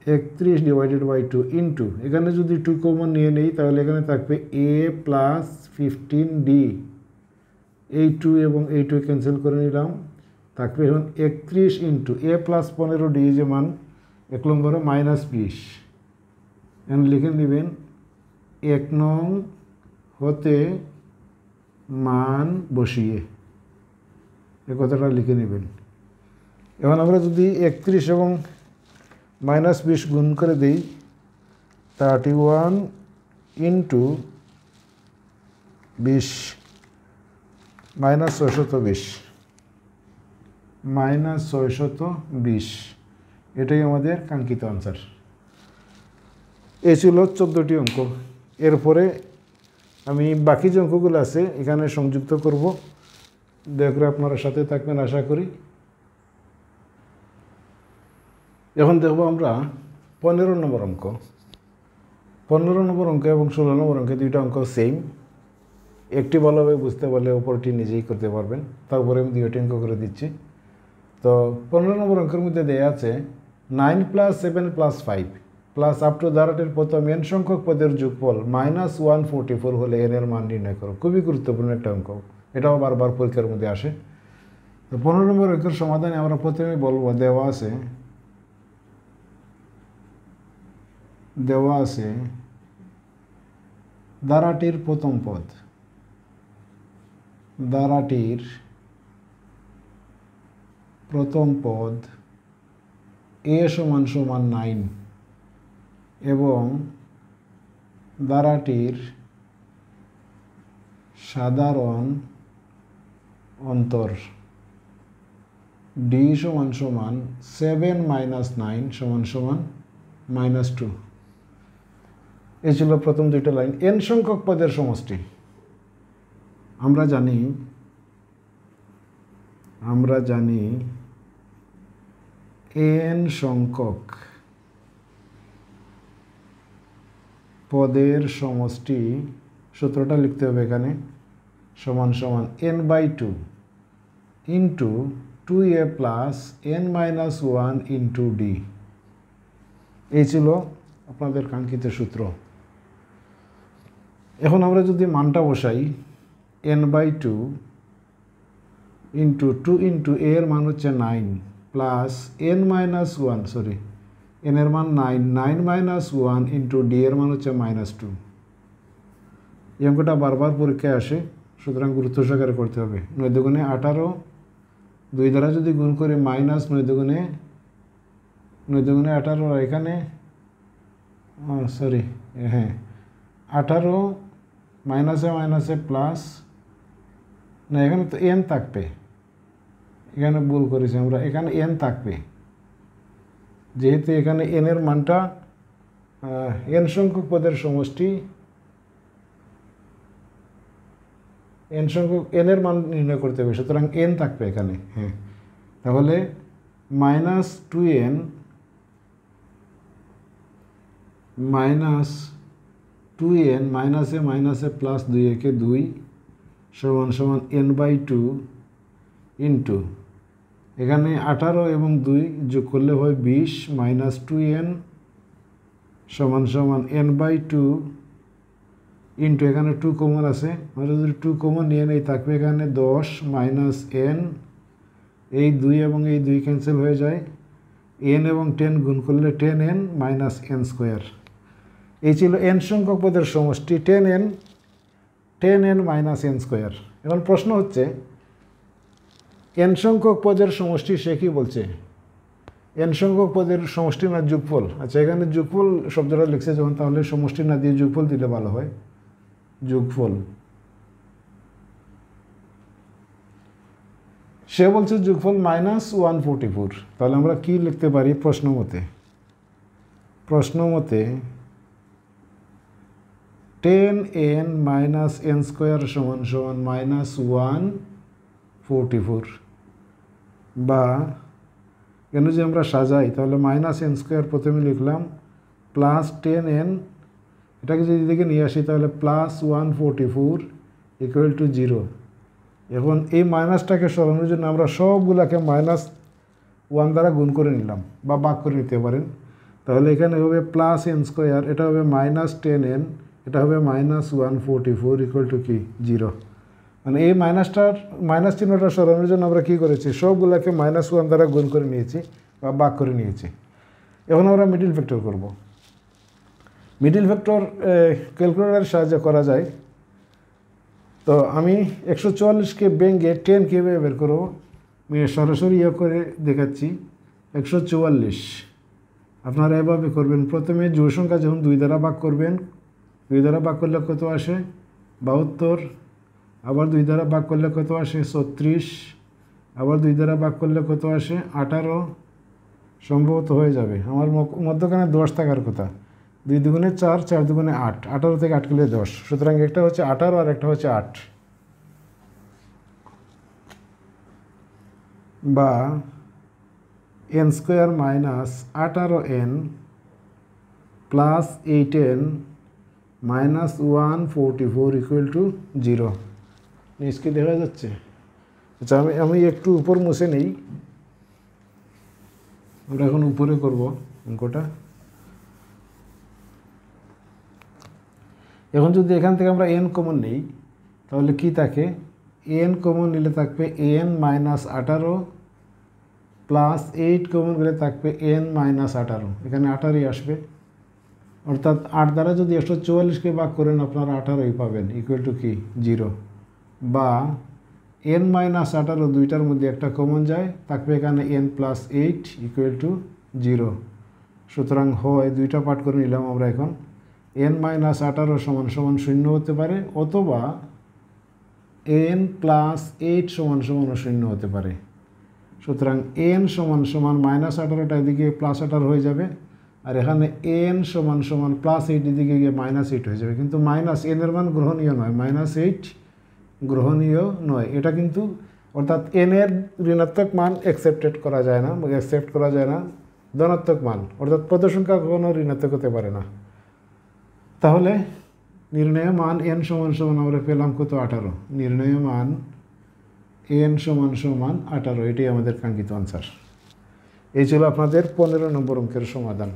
31/2 ইন্টু এখানে যদি 2 কমন নিয়ে নেই তাহলে এখানে থাকবে a প্লাস 15d, এই 2 এবং এই 2 ক্যান্সেল করে নিলাম, থাকবে এখন 31 ইন্টু a প্লাস 15d যে মান 1 নম্বরে মাইনাস 20। এখন লিখে নেবেন 1 নং হতে মান বসিয়ে, এ কথাটা লিখে নেবেন। এখন আমরা যদি 31 এবং মাইনাস 20 গুণ করে দিই, 31 ইন্টু 20 মাইনাস 620, এটাই আমাদের কাঙ্ক্ষিত আনসার। এই ছিল 14টি অঙ্ক। এরপরে আমি বাকি যে অঙ্কগুলো আছে এখানে সংযুক্ত করব, দয়া করে আপনারা সাথে থাকবেন আশা করি। এখন দেখব আমরা 15 নম্বর অঙ্ক। 15 নম্বর অঙ্ক এবং 16 নম্বর অঙ্কে দুইটা অঙ্ক সেম। একটি ভালোভাবে বুঝতে পারলে অপরটি নিজেই করতে পারবেন। তারপরে আমি দুইটি অঙ্ক করে দিচ্ছি। তো 15 নম্বর অঙ্কের মধ্যে দেয়া আছে 9 + 7 + 5 প্লাস আপ টু ধারাটির প্রথম n সংখ্যক পদের যোগফল -144 হলে n এর মান নির্ণয় করো। খুবই গুরুত্বপূর্ণ একটা অঙ্ক, এটাও বারবার পরীক্ষার মধ্যে আসে। তো 15 নম্বর অঙ্কের সমাধানে আমরা প্রথমেই বলবো দেওয়া আছে ধারাটির প্রথম পদ, ধারাটির প্রথম পদ a = 9 এবং ধারাটির সাধারণ অন্তর d = 7 - 9 = -2। এই ছিল প্রথম দুইটা লাইন। n সংখ্যক পদের সমষ্টি আমরা জানি n সংখ্যক পদের সমষ্টি, সূত্রটা লিখতে হবে এখানে, = n/2 into 2a plus n - 1 into d। এই ছিল আপনাদের কাঙ্ক্ষিত সূত্র। এখন আমরা যদি মানটা বসাই n/2 ইন্টু 2 ইন্টু a এর মান হচ্ছে 9 প্লাস n - 1, সরি n এর মান 9, 9 - 1 ইন্টু d এর মান হচ্ছে -2। এই অঙ্কটা বারবার পরীক্ষায় আসে, সুতরাং গুরুত্ব সহকারে করতে হবে। 9 দুগুণে 18, 2 দ্বারা যদি গুণ করি -9 দুগুণে 18, আর এখানে সরি হ্যাঁ 18 মাইনাসে মাইনাসে প্লাস, না এখানে তো n থাকবে, এখানে ভুল করেছি আমরা, এখানে n থাকবে যেহেতু এখানে n এর মানটা n সংখ্যক পদের সমষ্টি, n এর মান নির্ণয় করতে হবে, সুতরাং n থাকবে এখানে। হ্যাঁ, তাহলে -2n মাইনাসে মাইনাসে প্লাস 2 একে 2 = n/2 ইন্টু এখানে 18 এবং 2 যোগ করলে হয় 20 -2n = n/2 ইন্টু এখানে 2 কমন আছে, আমরা যদি 2 কমন নিয়ে নেই থাকবে এখানে 10 - n, এই 2 এবং এই 2 ক্যান্সেল হয়ে যায়, n এবং 10 গুণ করলে 10n - n²। এই ছিল n সংখ্যক পদের সমষ্টি 10n - n²। এখন প্রশ্ন হচ্ছে n সংখ্যক পদের সমষ্টি সে কি বলছে, n সংখ্যক পদের সমষ্টি না যোগফল? আচ্ছা, এখানে যোগফল শব্দটা লিখছে যখন, তাহলে সমষ্টি না দিয়ে যোগফল দিলে ভালো হয়। যোগফল, সে বলছে যোগফল -144। তাহলে আমরা কি লিখতে পারি প্রশ্ন মতে 10n - n² = -144, বা কেন যে আমরা সাজাই তাহলে -n² প্রথমে লিখলাম প্লাস 10n, এটাকে যদি দিকে নিয়ে আসি তাহলে +144 = 0। এখন এই মাইনাসটাকে সরানোর জন্য আমরা সবগুলাকে -1 দ্বারা গুণ করে নিলাম বা ভাগ করে নিতে পারেন। তাহলে এখানে হবে +n², এটা হবে -10n, এটা হবে -144 = কি 0। মানে এই মাইনাস চিহ্নটা সরানোর জন্য আমরা কী করেছি, সবগুলোকে -1 দ্বারা গুণ করে নিয়েছি বা ভাগ করে নিয়েছি। এখন আমরা মিডল ফ্যাক্টর করব। মিডল ফ্যাক্টর ক্যালকুলেটরের সাহায্যে করা যায়। তো আমি 144কে ভেঙে 10 কীভাবে বের করব, আমি সরাসরি করে দেখাচ্ছি। 144 আপনারা এভাবে করবেন, প্রথমে জোড় সংখ্যা যখন 2 দ্বারা ভাগ করবেন, 2 দ্বারা ভাগ করলে কত আসে 72, আবার 2 দ্বারা ভাগ করলে কত আসে 36, আবার 2 দ্বারা ভাগ করলে কত আসে 18, সম্ভবত হয়ে যাবে। আমার মধ্যখানে 10 থাকার কথা, 2 দুগুণে 4, 4 দুগুণে 8, 18 থেকে 8 গেলে 10, সুতরাং একটা হচ্ছে 18 আর একটা হচ্ছে 8, বা n² - 18n + 8n -144 equal to 0। নিচ কি দেখা যাচ্ছে? আচ্ছা, আমি একটু উপর মুছে নেই। আমরা এখন উপরে করব অঙ্কটা। এখন যদি এখান থেকে আমরা n কমন নেই তাহলে কি থাকে? n কমন নিলে থাকবে n - 18 প্লাস 8 কমন গেলে থাকবে n - 18। এখানে 18ই আসবে, অর্থাৎ 8 দ্বারা যদি 144কে ভাগ করেন আপনারা 18ই পাবেন, ইকুয়াল টু কি 0। বা n - 18 দুইটার মধ্যে একটা কমন যায়, থাকবে এখানে n + 8 ইকুয়াল টু 0। সুতরাং হয় দুইটা পার্ট করে নিলাম আমরা এখন। n - 18 = 0 হতে পারে, অথবা n + 8 = 0 হতে পারে। সুতরাং n = -18টা এদিকে +18 হয়ে যাবে, আর এখানে n = +8 এদিকে গিয়ে -8 হয়ে যাবে। কিন্তু মাইনাস n এর মান গ্রহণীয় নয়, -8 গ্রহণীয় নয়। এটা কিন্তু, অর্থাৎ n এর ঋণাত্মক মান অ্যাকসেপ্ট করা যায় না, ধনাত্মক মান, অর্থাৎ পদ সংখ্যা কখনো ঋণাত্মক হতে পারে না। তাহলে নির্ণয় মান n = আমরা পেলাম কত? 18। নির্ণয় মান n = 18, এটাই আমাদের কাঙ্ক্ষিত আনসার। এই ছিল আপনাদের 15 নম্বর অঙ্কের সমাধান।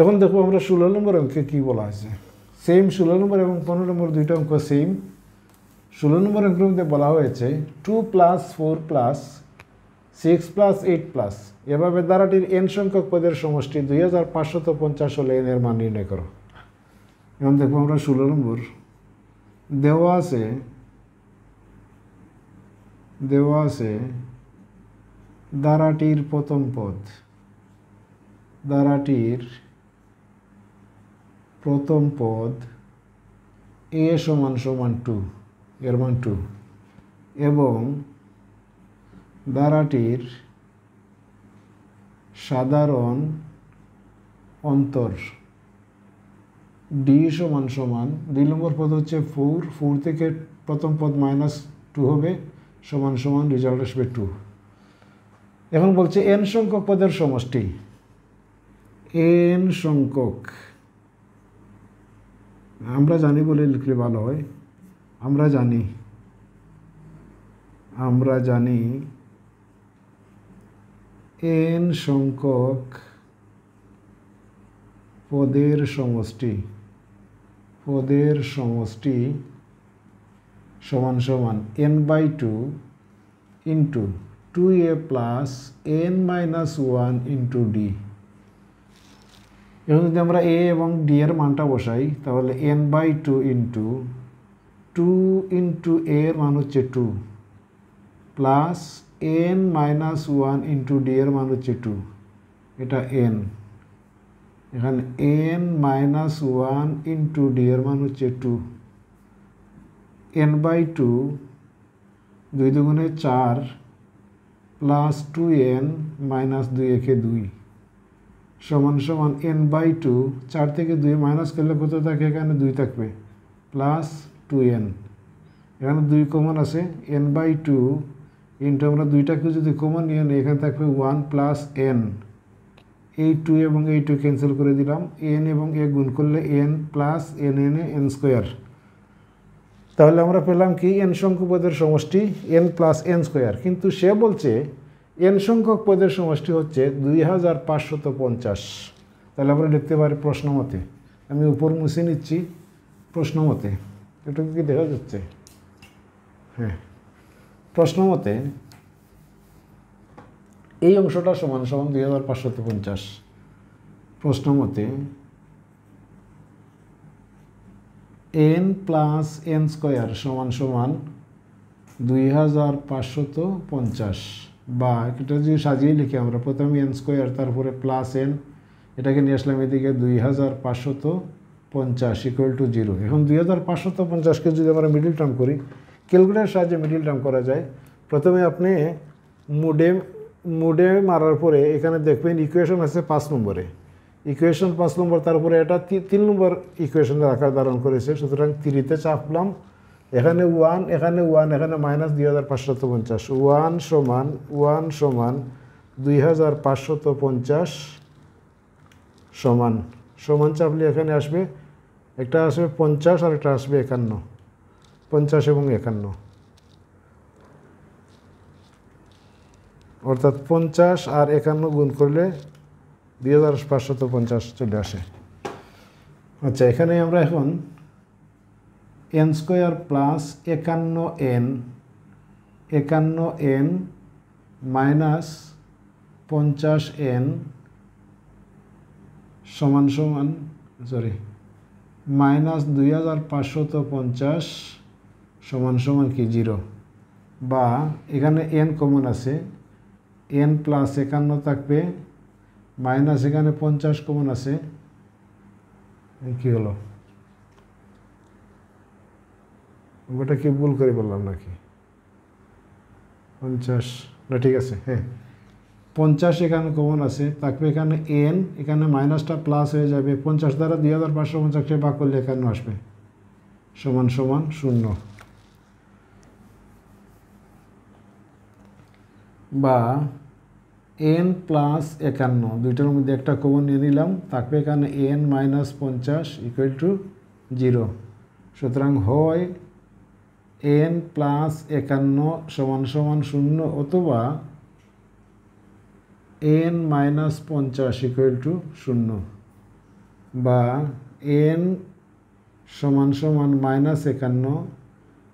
এখন দেখো আমরা 16 নম্বর অঙ্কে কী বলা আছে। সেম 16 নম্বর এবং 15 নম্বর দুইটা অঙ্ক সেম। 16 নম্বর অঙ্কের মধ্যে বলা হয়েছে 2 + 4 + 6 + 8 এভাবে দ্বারাটির n সংখ্যক পদের সমষ্টি 2550 হলে n এর মান নির্ণয় করো। এখন দেখো আমরা 16 নম্বর দেওয়া আছে দ্বারাটির প্রথম পদ, a = 2, এর মান 2, এবং দ্বারাটির সাধারণ অন্তর d = 2 নম্বর পদ হচ্ছে 4 থেকে প্রথম পদ -2 হবে, রেজাল্ট আসবে 2। এখন বলছে n সংখ্যক পদের সমষ্টি, n সংখ্যক, আমরা জানি বলে লিখলে ভালো হয়। আমরা জানি n সংখ্যক পদের সমষ্টি = n/2 * 2a + n - 1 * d। এখন যদি আমরা a এবং d এর মানটা বসাই তাহলে n/2 * 2 * a এর মান হচ্ছে 2 প্লাস n - 1 * d এর মান হচ্ছে 2, এটা n। এখানে n - 1 * d এর মান হচ্ছে 2, n/2 2 দুগুণে 4 প্লাস 2n - 2 একে 2 = n/2। 4 থেকে 2 মাইনাস করলে কত থাকে? এখানে 2 থাকবে, প্লাস 2n। এখানে 2 কমন আছে, n/2 ইন্টু আমরা 2টাকে যদি কমন নিয়ে নিই এখানে থাকবে 1 প্লাস n। এই 2 এবং এই 2 ক্যান্সেল করে দিলাম, n এবং a গুণ করলে n প্লাস n স্কোয়ার। তাহলে আমরা পেলাম কি? n সংখ্যক পদের সমষ্টি n + n²। কিন্তু সে বলছে n সংখ্যক পদের সমষ্টি হচ্ছে 2550। তাহলে আমরা লিখতে পারি প্রশ্ন মতে, আমি উপর মুছে নিচ্ছি, প্রশ্ন মতে, এটুকু কি দেখা যাচ্ছে? হ্যাঁ, প্রশ্ন মতে এই অংশটা = 2550। প্রশ্ন মতে n + n² = 2550, বা এটা যদি সাজিয়ে লিখি আমরা প্রথমে n² তারপরে প্লাস n, এটাকে নিয়ে আসলাম এদিকে 2550 = 0। এখন 2550কে যদি আমরা মিডল টার্ম করি, ক্যালকুলেটরের সাহায্যে মিডল টার্ম করা যায়। প্রথমে আপনি মুডে মারার পরে এখানে দেখবেন ইকুয়েশন আছে 5 নম্বরে, ইকুয়েশন 5 নম্বর, তারপরে এটা 3 নম্বর ইকুয়েশনের আকার ধারণ করেছে। সুতরাং 3তে চাপলাম, এখানে 1, এখানে -2550, 1 = 2550 = সমান চাপলে এখানে আসবে, একটা আসবে 50 আর একটা আসবে 51, 50 এবং 51, অর্থাৎ 50 আর 51 গুণ করলে 2550 চলে আসে। আচ্ছা, এখানে আমরা এখন n square plus 51n minus 50n সমান সমান মাইনাস 2550 সমান সমান কি 0, বা এখানে n কমন আছে, n প্লাস 51 থাকবে, মাইনাস এখানে 50 কমন আছে, কি হলো, ওটা কি ভুল করে বললাম নাকি? 50 না, ঠিক আছে, হ্যাঁ 50 এখানে কমন আছে, থাকবে এখানে n, এখানে মাইনাসটা প্লাস হয়ে যাবে, 50 দ্বারা 2550 ভাগ করলে এখানে আসবে সমান সমান 0, বা n প্লাস 51, দুইটার মধ্যে একটা কমন নিয়ে নিলাম, থাকবে এখানে n মাইনাস 50 ইকুয়াল টু 0। সুতরাং হয় n প্লাস 51 সমান সমান 0, অথবা n মাইনাস 50 ইকুয়াল টু 0, বা n সমান সমান মাইনাস 51,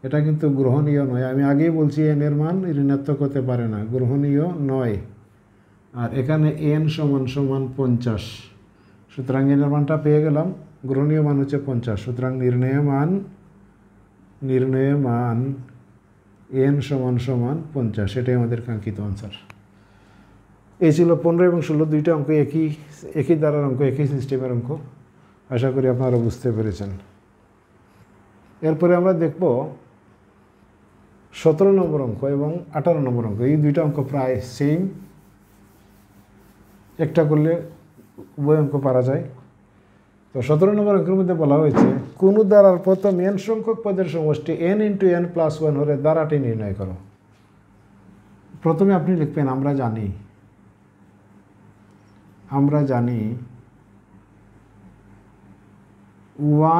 এটা কিন্তু গ্রহণীয় নয়। আমি আগেই বলছি n এর মান ঋণাত্মক হতে পারে না, গ্রহণীয় নয়। আর এখানে n সমান সমান 50, সুতরাং n এর মানটা পেয়ে গেলাম, গ্রহণীয় মান হচ্ছে 50, সুতরাং নির্ণয় মান n সমান সমান 50, এটাই আমাদের কাঙ্ক্ষিত আনসার। এই ছিল 15 এবং 16 দুইটা অঙ্ক, একই দ্বারার অঙ্ক, একই সিস্টেমের অঙ্ক। আশা করি আপনারা বুঝতে পেরেছেন। এরপরে আমরা দেখব 17 নম্বর অঙ্ক এবং 18 নম্বর অঙ্ক। এই দুইটা অঙ্ক প্রায় সেম, একটা করলে উভয় অঙ্ক পারা যায়। তো 17 নম্বর অঙ্কের মধ্যে বলা হয়েছে, কোন দ্বারার প্রথম n সংখ্যক পদের সমষ্টি n ইন্টু n প্লাস 1 হলে দ্বারাটি নির্ণয় করো। প্রথমে আপনি লিখবেন আমরা জানি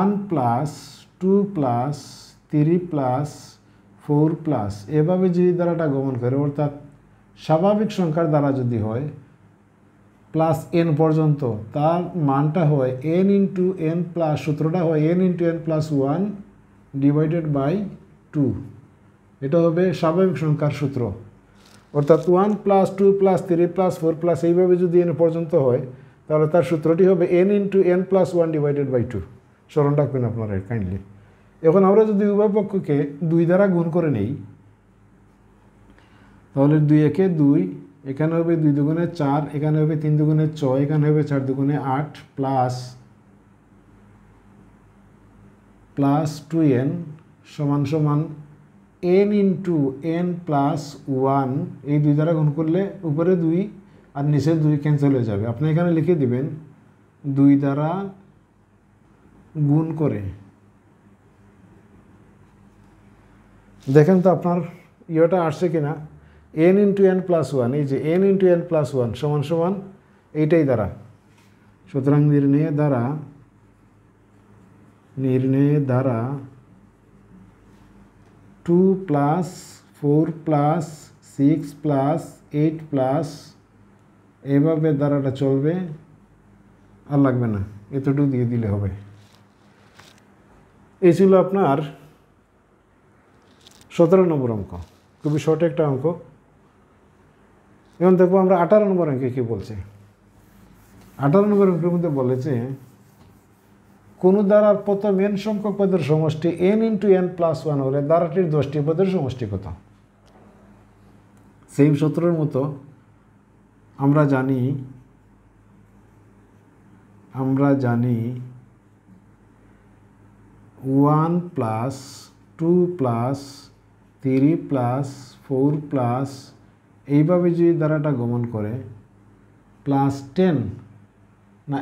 1 প্লাস 2 প্লাস 3 প্লাস 4 প্লাস, এভাবে যদি দ্বারাটা গমন করে, অর্থাৎ স্বাভাবিক সংখ্যার দ্বারা যদি হয় প্লাস n পর্যন্ত, তার মানটা হয় n ইন্টু n প্লাস, সূত্রটা হয় n into n plus 1 divided by 2। এটা হবে স্বাভাবিক সংখ্যার সূত্র, অর্থাৎ 1 প্লাস 2 প্লাস 3 প্লাস 4 প্লাস এইভাবে যদি n পর্যন্ত হয়, তাহলে তার সূত্রটি হবে n into n plus 1 divided by 2। স্মরণ রাখবেন আপনারা কাইন্ডলি। এখন আমরা যদি উভয় পক্ষকে 2 দ্বারা গুণ করে নেই, তাহলে 2 একে 2, এখানে হবে 2 দুগুণে 4, এখানে হবে 3 দুগুণে 6, এখানে হবে 4 দুগুণে 8, প্লাস 2n সমান সমান n ইন্টু n প্লাস 1। এই 2 দ্বারা গুণ করলে উপরে 2 আর নিচে 2 ক্যান্সেল হয়ে যাবে। আপনি এখানে লিখে দিবেন 2 দ্বারা গুণ করে। দেখেন তো আপনার ইয়েটা আসছে কিনা, n ইন্টু n প্লাস 1, এই যে n ইন্টু n প্লাস 1 সমান সমান এইটাই দ্বারা। সুতরাং নির্ণয় দ্বারা 2 প্লাস 4 প্লাস 6 প্লাস 8 প্লাস, এভাবে দ্বারাটা চলবে, আর লাগবে না, এতটুকু দিয়ে দিলে হবে। এই ছিল আপনার 17 নম্বর অঙ্ক, খুবই শর্ট একটা অঙ্ক। এখন দেখবো আমরা 18 নম্বর অঙ্কে কী বলছে। 18 নম্বর অঙ্কের মধ্যে বলেছে, কোন দ্বারার প্রথম n সংখ্যক পদের সমষ্টি n ইন্টু n প্লাস 1 হলে দ্বারাটির 10টি পদের সমষ্টি কত। সেম সূত্রের মতো আমরা জানি 1 প্লাস 2 প্লাস 3 প্লাস 4 প্লাস, এইভাবে যদি দ্বারাটা গমন করে, প্লাস 10 না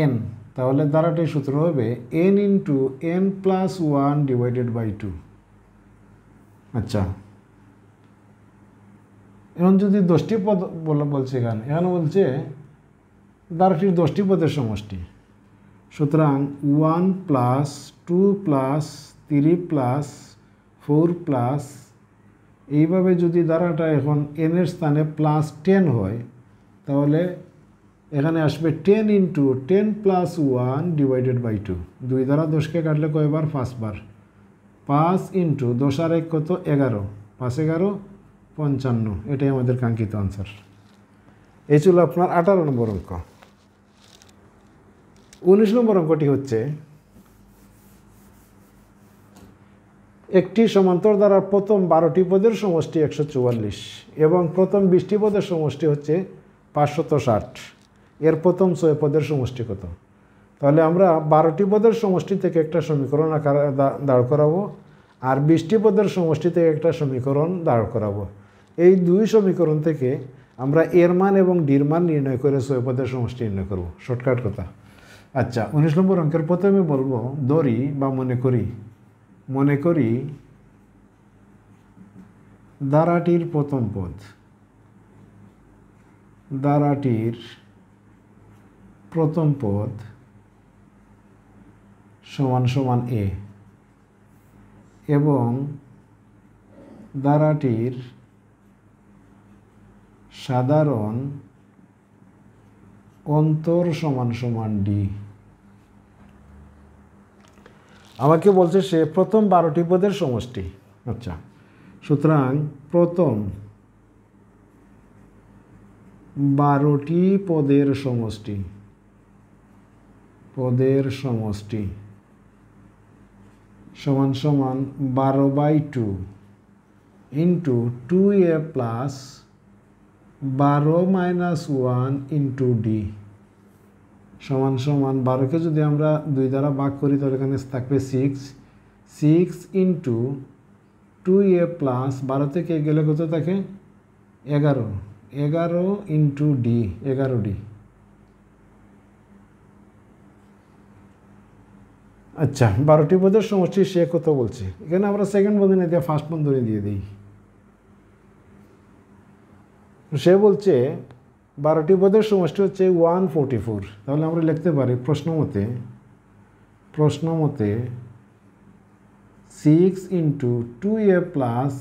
n, তাহলে দ্বারাটির সূত্র হবে n into n plus 1 divided by 2। আচ্ছা, এখন যদি 10টি পদ বলছে, এখানে বলছে দ্বারাটির 10টি পদের সমষ্টি। সুতরাং 1 প্লাস 2 প্লাস 3 প্লাস 4 প্লাস, এইভাবে যদি দ্বারাটা এখন এনের স্থানে প্লাস 10 হয়, তাহলে এখানে আসবে 10 ইন্টু 10 প্লাস 1 ডিভাইডেড বাই 2। 2 দ্বারা 10কে কাটলে কয়বার? 5 বার। 5 ইন্টু 10 আর 1 কত? 11। 5 11 55। এটাই আমাদের কাঙ্ক্ষিত আনসার। এই ছিল আপনার 18 নম্বর অঙ্ক। 19 নম্বর অঙ্কটি হচ্ছে, একটি সমান্তর দ্বারা প্রথম 12টি পদের সমষ্টি 144 এবং প্রথম 20টি পদের সমষ্টি হচ্ছে 560। এর প্রথম 6 পদের সমষ্টি কত? তাহলে আমরা 12টি পদের সমষ্টি থেকে একটা সমীকরণ আকারে দাঁড় করাবো, আর 20টি পদের সমষ্টি থেকে একটা সমীকরণ দাঁড় করাবো। এই দুই সমীকরণ থেকে আমরা এর মান এবং ডির মান নির্ণয় করে 6 পদের সমষ্টি নির্ণয় করব। শর্টকাট কথা। আচ্ছা, 19 নম্বর অঙ্কের প্রথমে বলবো, ধরি বা মনে করি দ্বারাটির প্রথম পদ, সমান সমান এ, এবং দ্বারাটির সাধারণ অন্তর সমান সমান ডি। আমাকে বলছে সে প্রথম 12টি পদের সমষ্টি। আচ্ছা, সুতরাং প্রথম 12টি পদের সমষ্টি সমান সমান 12/2 into 2a plus 12 minus 1 into D সমান সমান 12কে যদি আমরা 2 দ্বারা ভাগ করি তাহলে এখানে থাকবে 6 ইন্টু 2a প্লাস 12 থেকে গেলে কত থাকে? 11 ইন্টু ডি, 11d। আচ্ছা, 12টি পদের সমষ্টি সে কত বলছে? এখানে আমরা সেকেন্ড বন্ধনী দিয়ে ফার্স্ট বন্ধনী দিয়ে দিই। সে বলছে 12টি পদের সমষ্টি হচ্ছে 144। তাহলে আমরা লিখতে পারি প্রশ্ন মতে 6 ইন্টু 2a প্লাস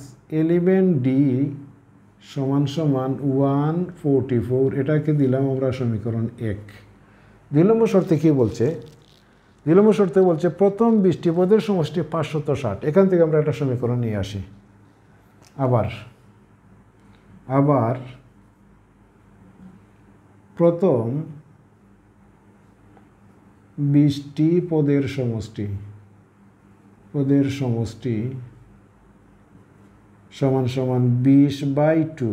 11d সমান সমান 144। এটাকে দিলাম আমরা সমীকরণ 1। 2 নম্বর শর্তে কী বলছে? 2 নম্বর শর্তে বলছে প্রথম 20টি পদের সমষ্টি 560। এখান থেকে আমরা একটা সমীকরণ নিয়ে আসি। আবার প্রথম 20টি পদের সমষ্টি সমান সমান 20/2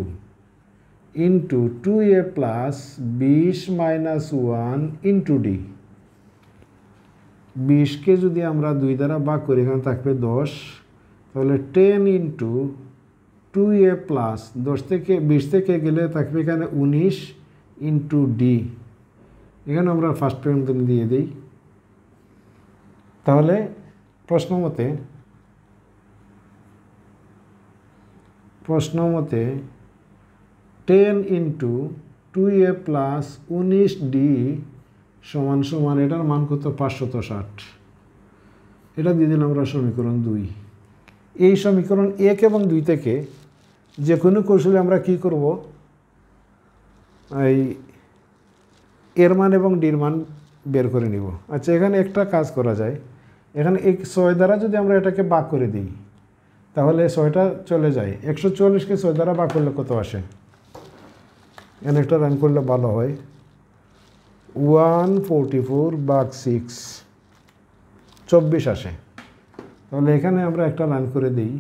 into 2a plus 20 minus 1 into D. 20কে যদি আমরা 2 দ্বারা ভাগ করি এখানে থাকবে 10, তাহলে 10 ইন্টু 2a প্লাস 20 থেকে গেলে থাকবে এখানে 19 ইন্টু ডি। এখানে আমরা ফার্স্ট বন্ধনী দিয়ে দিই। তাহলে প্রশ্ন মতে 10 ইন্টু 2a প্লাস 19d সমান সমান, এটার মান কত? 560। এটা দিয়ে দিলাম আমরা সমীকরণ 2। এই সমীকরণ 1 এবং 2 থেকে যে কোনো কৌশলে আমরা কি করব? এই এর মান এবং ডির মান বের করে নিব। আচ্ছা, এখানে একটা কাজ করা যায়। এখানে এই 6 দ্বারা যদি আমরা এটাকে ভাগ করে দিই তাহলে 6টা চলে যায়। 144কে 6 দ্বারা ভাগ করলে কত আসে? এখানে একটা রান করলে ভালো হয়। 144 ভাগ 6 24 আসে। তাহলে এখানে আমরা একটা রান করে দিই,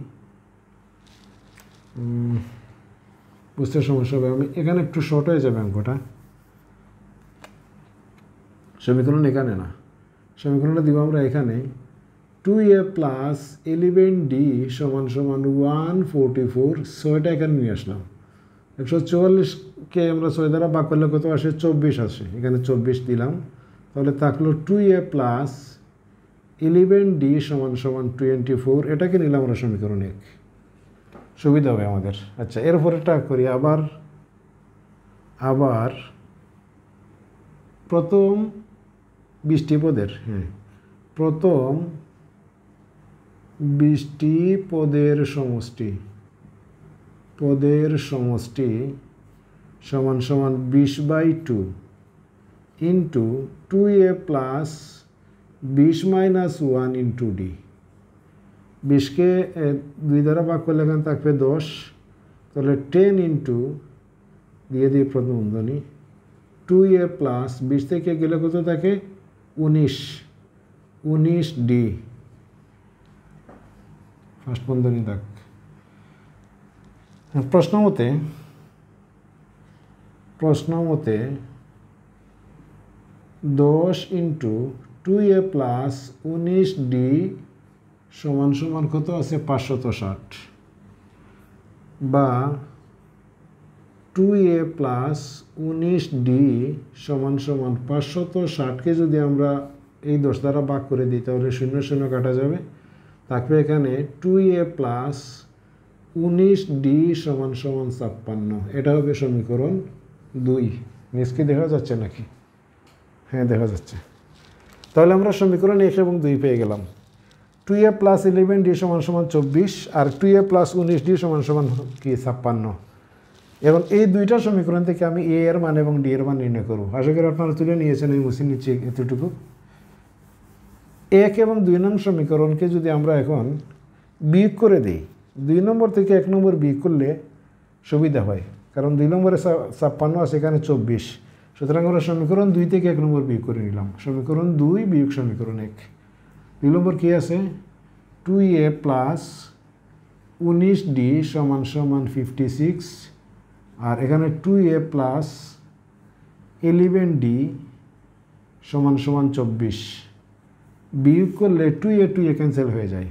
বুঝতে সমস্যা হবে। আমি এখানে একটু শর্ট হয়ে যাবে অঙ্কটা। সমীকরণ এখানে না, সমীকরণটা দিব আমরা এখানে। 2a প্লাস 11d সমান সমান 144। 6টা এখানে নিয়ে আসলাম। 144কে আমরা 6 দ্বারা ভাগ করলে কত আসে? 24 আসে। এখানে 24 দিলাম। তাহলে থাকলো 2a প্লাস 11d সমান সমান 24। এটাকে নিলাম আমরা সমীকরণ 1। সুবিধা হবে আমাদের। আচ্ছা, এরপর এটা করি। আবার প্রথম 20টি পদের, প্রথম 20টি পদের সমষ্টি সমান সমান 20/2 into 2a plus 20 minus 1 into D. 20কে 2 দ্বারা ভাগ করলে এখানে থাকবে 10, তাহলে 10 ইন্টু দিয়ে দিই প্রথম বন্ধনী 2a প্লাস 20 থেকে গেলে কত থাকে 19 ডি ফার্স্ট বন্ধনী থাক। প্রশ্ন মতে 10 ইন্টু 2a প্লাস 19 ডি সমান সমান কত আছে 560, বা 2a প্লাস 19 ডি সমান সমান 560কে যদি আমরা এই 10 দ্বারা ভাগ করে দিই তাহলে 0 0 কাটা যাবে, থাকবে এখানে 2a প্লাস 19 ডি সমান সমান 56। এটা হবে সমীকরণ 2। নিচকে দেখা যাচ্ছে নাকি? হ্যাঁ দেখা যাচ্ছে। তাহলে আমরা সমীকরণ 1 এবং 2 পেয়ে গেলাম। 2a প্লাস 11 ডি সমান সমান 24 আর 2a প্লাস 19 ডি সমান সমান কি 56। এখন এই দুইটা সমীকরণ থেকে আমি a এর মান এবং d এর মান নির্ণয় করব। আশা করি আপনারা তুলে নিয়েছেন, এই মুছে নিচ্ছে এতটুকু। 1 এবং 2 নং সমীকরণকে যদি আমরা এখন বিয়োগ করে দিই, 2 নম্বর থেকে 1 নম্বর বিয়োগ করলে সুবিধা হয়, কারণ 2 নম্বরে 56 আছে, এখানে 24। সুতরাং আমরা সমীকরণ 2 থেকে 1 নম্বর বিয়োগ করে নিলাম। সমীকরণ 2 বিয়োগ সমীকরণ 1। 2 নম্বর কী আছে 2a প্লাস 19 ডি সমান সমান 56, আর এখানে 2a প্লাস 11 ডি সমান সমান 24। বিয়োগ করলে 2a ক্যান্সেল হয়ে যায়।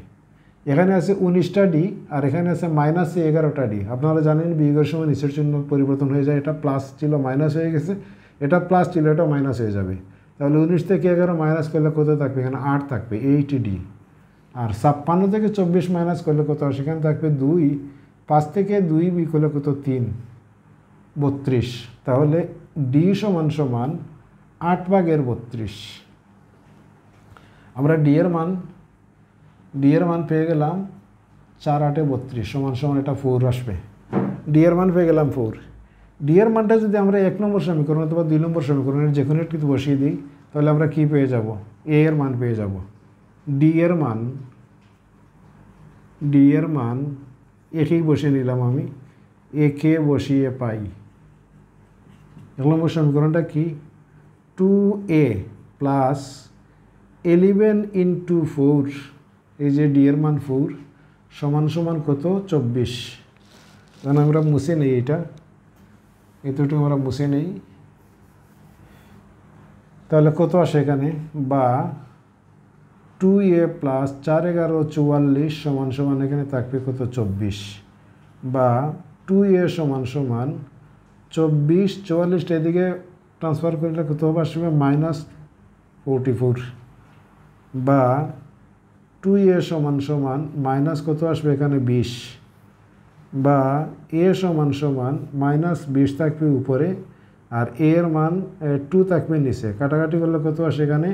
এখানে আছে 19টা ডি আর এখানে আছে মাইনাস 11টা ডি। আপনারা জানেন বিয়োগের সময় নিচের চিহ্ন পরিবর্তন হয়ে যায়, এটা প্লাস ছিল মাইনাস হয়ে গেছে, এটা প্লাস ছিল এটা মাইনাস হয়ে যাবে। তাহলে 19 থেকে 11 মাইনাস করলে কত থাকবে? এখানে 8 থাকবে, 8d। আর 56 থেকে 24 মাইনাস করলে কত? সেখানে থাকবে 2। 5 থেকে 2 বিয়োগ করলে কত? 3, 32। তাহলে ডি সমান সমান 8/32। আমরা ডি এর মান পেয়ে গেলাম 4/8 সমান সমান এটা 4 আসবে। ডি এর মান পেয়ে গেলাম 4। ডি এর মানটা যদি আমরা 1 নম্বর সমীকরণ অথবা 2 নম্বর সমীকরণের যে কোনো একটি বসিয়ে দিই তাহলে আমরা কি পেয়ে যাব? এ এর মান পেয়ে যাব। ডি এর মান একেই বসিয়ে নিলাম আমি, একে বসিয়ে পাই 1 নম্বর সমীকরণটা কি? 2a প্লাস 11 ইন্টু 4, এই যে ডি এর মান 4 সমান সমান কত? 24। কারণ আমরা মুছে নেই, এতটুকু আমরা মুছে নেই। তাহলে কত আসে এখানে? বা 2a প্লাস 4 11 44 সমান সমান এখানে থাকবে কত? 24। বা 2a সমান সমান 24, 44টা এদিকে ট্রান্সফার করলে কত হবে? আসবে -44। বা 2a সমান সমান মাইনাস কত আসবে এখানে? 20। বা a সমান সমান -20 থাকবে উপরে আর a এর মান 2 থাকবে নিচে, কাটাকাটি করলে কত আসে? এখানে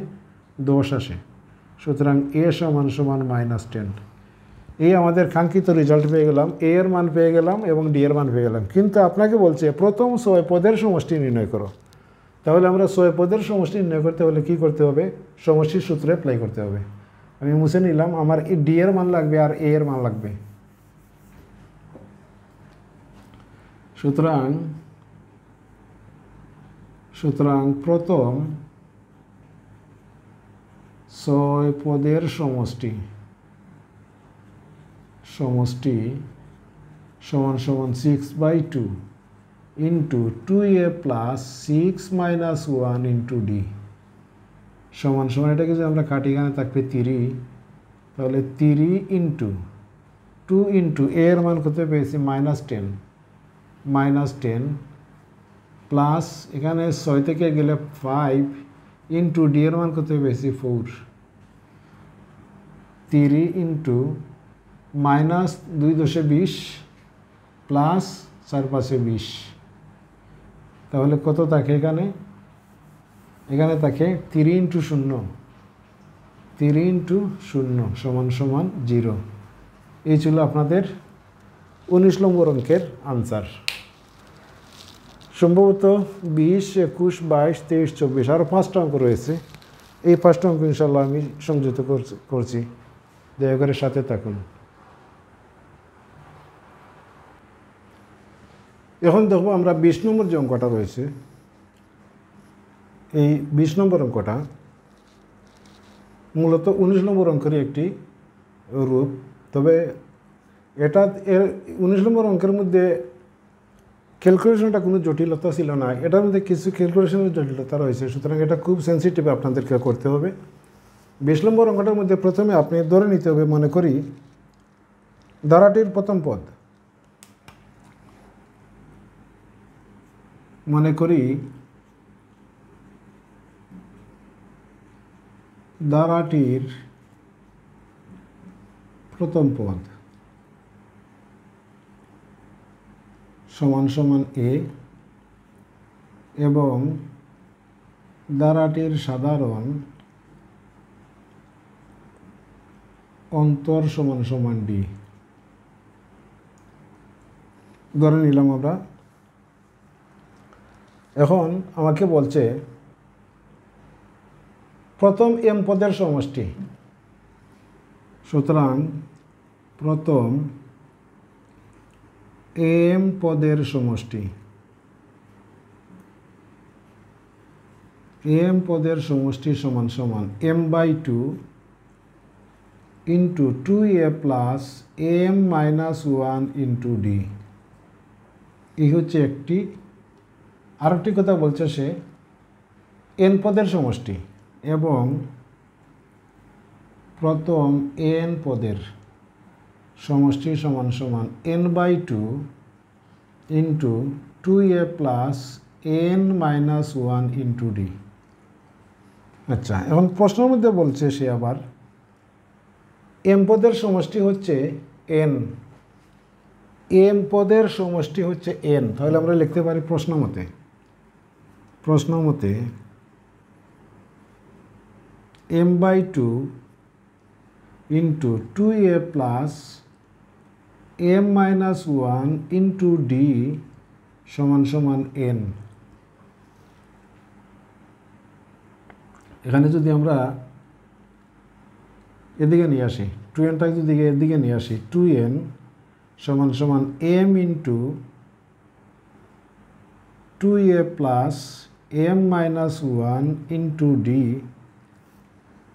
10 আসে। সুতরাং a সমান সমান -10। এই আমাদের কাঙ্ক্ষিত রেজাল্ট পেয়ে গেলাম, a এর মান পেয়ে গেলাম এবং d এর মান পেয়ে গেলাম। কিন্তু আপনাকে বলছে প্রথম 6 পদের সমষ্টি নির্ণয় করো। তাহলে আমরা 6 পদের সমষ্টি নির্ণয় করতে হলে কী করতে হবে? সমষ্টির সূত্রে অ্যাপ্লাই করতে হবে। আমি মুছে নিলাম, আমার ডি এর মান লাগবে আর এ এর মান লাগবে। সুতরাং প্রথম 6 পদের সমষ্টি সমান সমান 6/2 into 2a plus 6 minus 1 into D সমান সমান, এটাকে যদি আমরা কাটি এখানে থাকবে 3। তাহলে 3 ইন্টু 2 ইন্টু a এর মান কত পেয়েছি? -10 প্লাস এখানে 6 থেকে গেলে 5 ইন্টু ডি এর মান কত পেয়েছি? 4। 3 ইন্টু -2 × 20 প্লাস 4 × 5 = 20। তাহলে কত থাকে এখানে? এখানে থাকে 3 ইন্টু 0, 3 ইন্টু 0 সমান সমান 0। এই ছিল আপনাদের 19 নম্বর অঙ্কের আনসার। সম্ভবত 20, 21, 22, 23, 24 আরও 5টা অঙ্ক রয়েছে। এই 5টা অঙ্ক ইনশাল্লাহ আমি সংযুক্ত করছি, দয়া করে সাথে থাকুন। এখন দেখব আমরা 20 নম্বর যে অঙ্কটা রয়েছে, এই 20 নম্বর অঙ্কটা মূলত 19 নম্বর অঙ্কেরই একটি রূপ। তবে এটা 19 নম্বর অঙ্কের মধ্যে ক্যালকুলেশনটা কোনো জটিলতা ছিল না, এটার মধ্যে কিছু ক্যালকুলেশনের জটিলতা রয়েছে, সুতরাং এটা খুব সেন্সিটিভ আপনাদেরকে করতে হবে। 20 নম্বর অঙ্কটার মধ্যে প্রথমে আপনি ধরে নিতে হবে, মনে করি ধারাটির প্রথম পদ, মনে করি ধারাটির প্রথম পদ সমান সমান a এবং ধারাটির সাধারণ অন্তর সমান সমান d ধরে নিলাম আমরা। এখন আমাকে বলছে প্রথম m পদের সমষ্টি, সুতরাং প্রথম m পদের সমষ্টি, m পদের সমষ্টি সমান সমান m/2 into 2a plus m-1 into d। এই হচ্ছে একটি। আরেকটি কথা বলছে সে n পদের সমষ্টি এবং প্রথম n পদের সমষ্টি সমান সমান n/2 into 2a plus n-1 into d। আচ্ছা, এখন প্রশ্নের মধ্যে বলছে সে আবার m পদের সমষ্টি হচ্ছে n, m পদের সমষ্টি হচ্ছে n। তাহলে আমরা লিখতে পারি প্রশ্ন মতে m/2 into 2a plus m-1 into d সমান সমান n। এখানে যদি আমরা এদিকে নিয়ে আসি, 2nটাকে যদি এদিকে নিয়ে আসি, 2n সমান সমান m into 2a plus m-1 into d,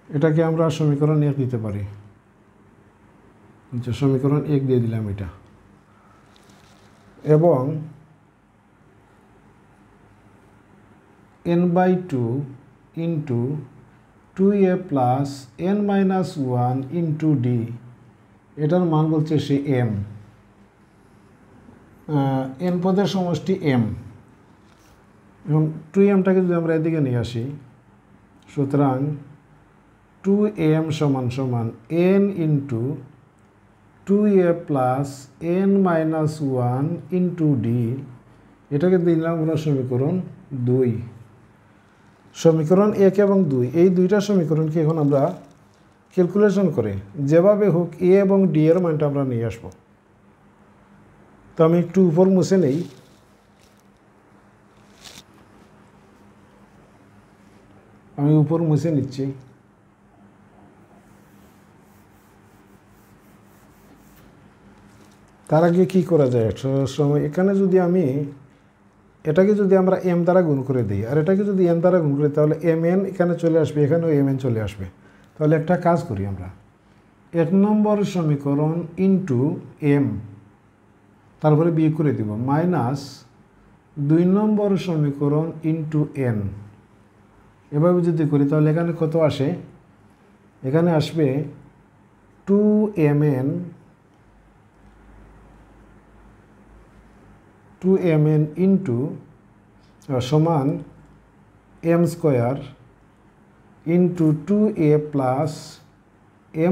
এটাকে আমরা সমীকরণ 1 দিতে পারি। আচ্ছা, সমীকরণ 1 দিয়ে দিলাম এটা। এবং n/2 into 2a plus n-1 into d, এটার মান বলছে সে m, n পদের সমষ্টি m এবং 2mটাকে যদি আমরা এদিকে নিয়ে আসি, সুতরাং 2m সমান সমান n into 2a plus n-1 into d, এটাকে দিলাম আমরা সমীকরণ 2। সমীকরণ 1 এবং 2, এই দুইটা সমীকরণকে এখন আমরা ক্যালকুলেশন করে যেভাবে হোক a এবং d এর মানটা আমরা নিয়ে আসবো। তো আমি একটু উপর মুছে নেই। আমি উপর মুছে নিচ্ছি। তার আগে কী করা যায়, সময় এখানে যদি আমি এটাকে যদি আমরা m দ্বারা গুণ করে দিই আর এটাকে যদি n দ্বারা গুণ করি, তাহলে mn এখানে চলে আসবে, এখানেও mn চলে আসবে। তাহলে একটা কাজ করি আমরা, 1 নম্বর সমীকরণ ইন্টু m, তারপরে বিয়োগ করে দিব, মাইনাস 2 নম্বর সমীকরণ ইন্টু n। এভাবে যদি করি তাহলে এখানে কত আসে, এখানে আসবে 2mn ইন্টু সমান m square into 2a plus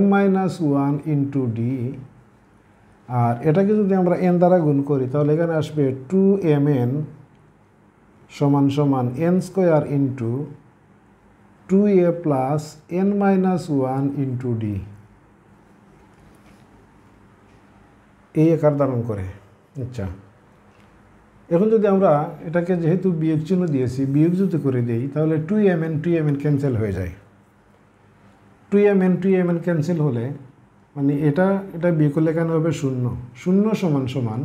m-1 into d। আর এটাকে যদি আমরা n দ্বারা গুণ করি তাহলে এখানে আসবে 2mn সমান সমান n square into 2a plus n minus 1 into D এই আকার ধারণ করে। আচ্ছা, এখন যদি আমরা এটাকে যেহেতু বিয়োগ চিহ্ন দিয়েছি, বিয়োগ যদি করে দিই তাহলে 2mn ক্যান্সেল হয়ে যায়। 2mn ক্যান্সেল হলে মানে এটা বিয়োগ করলে এখানে হবে 0 0 সমান সমান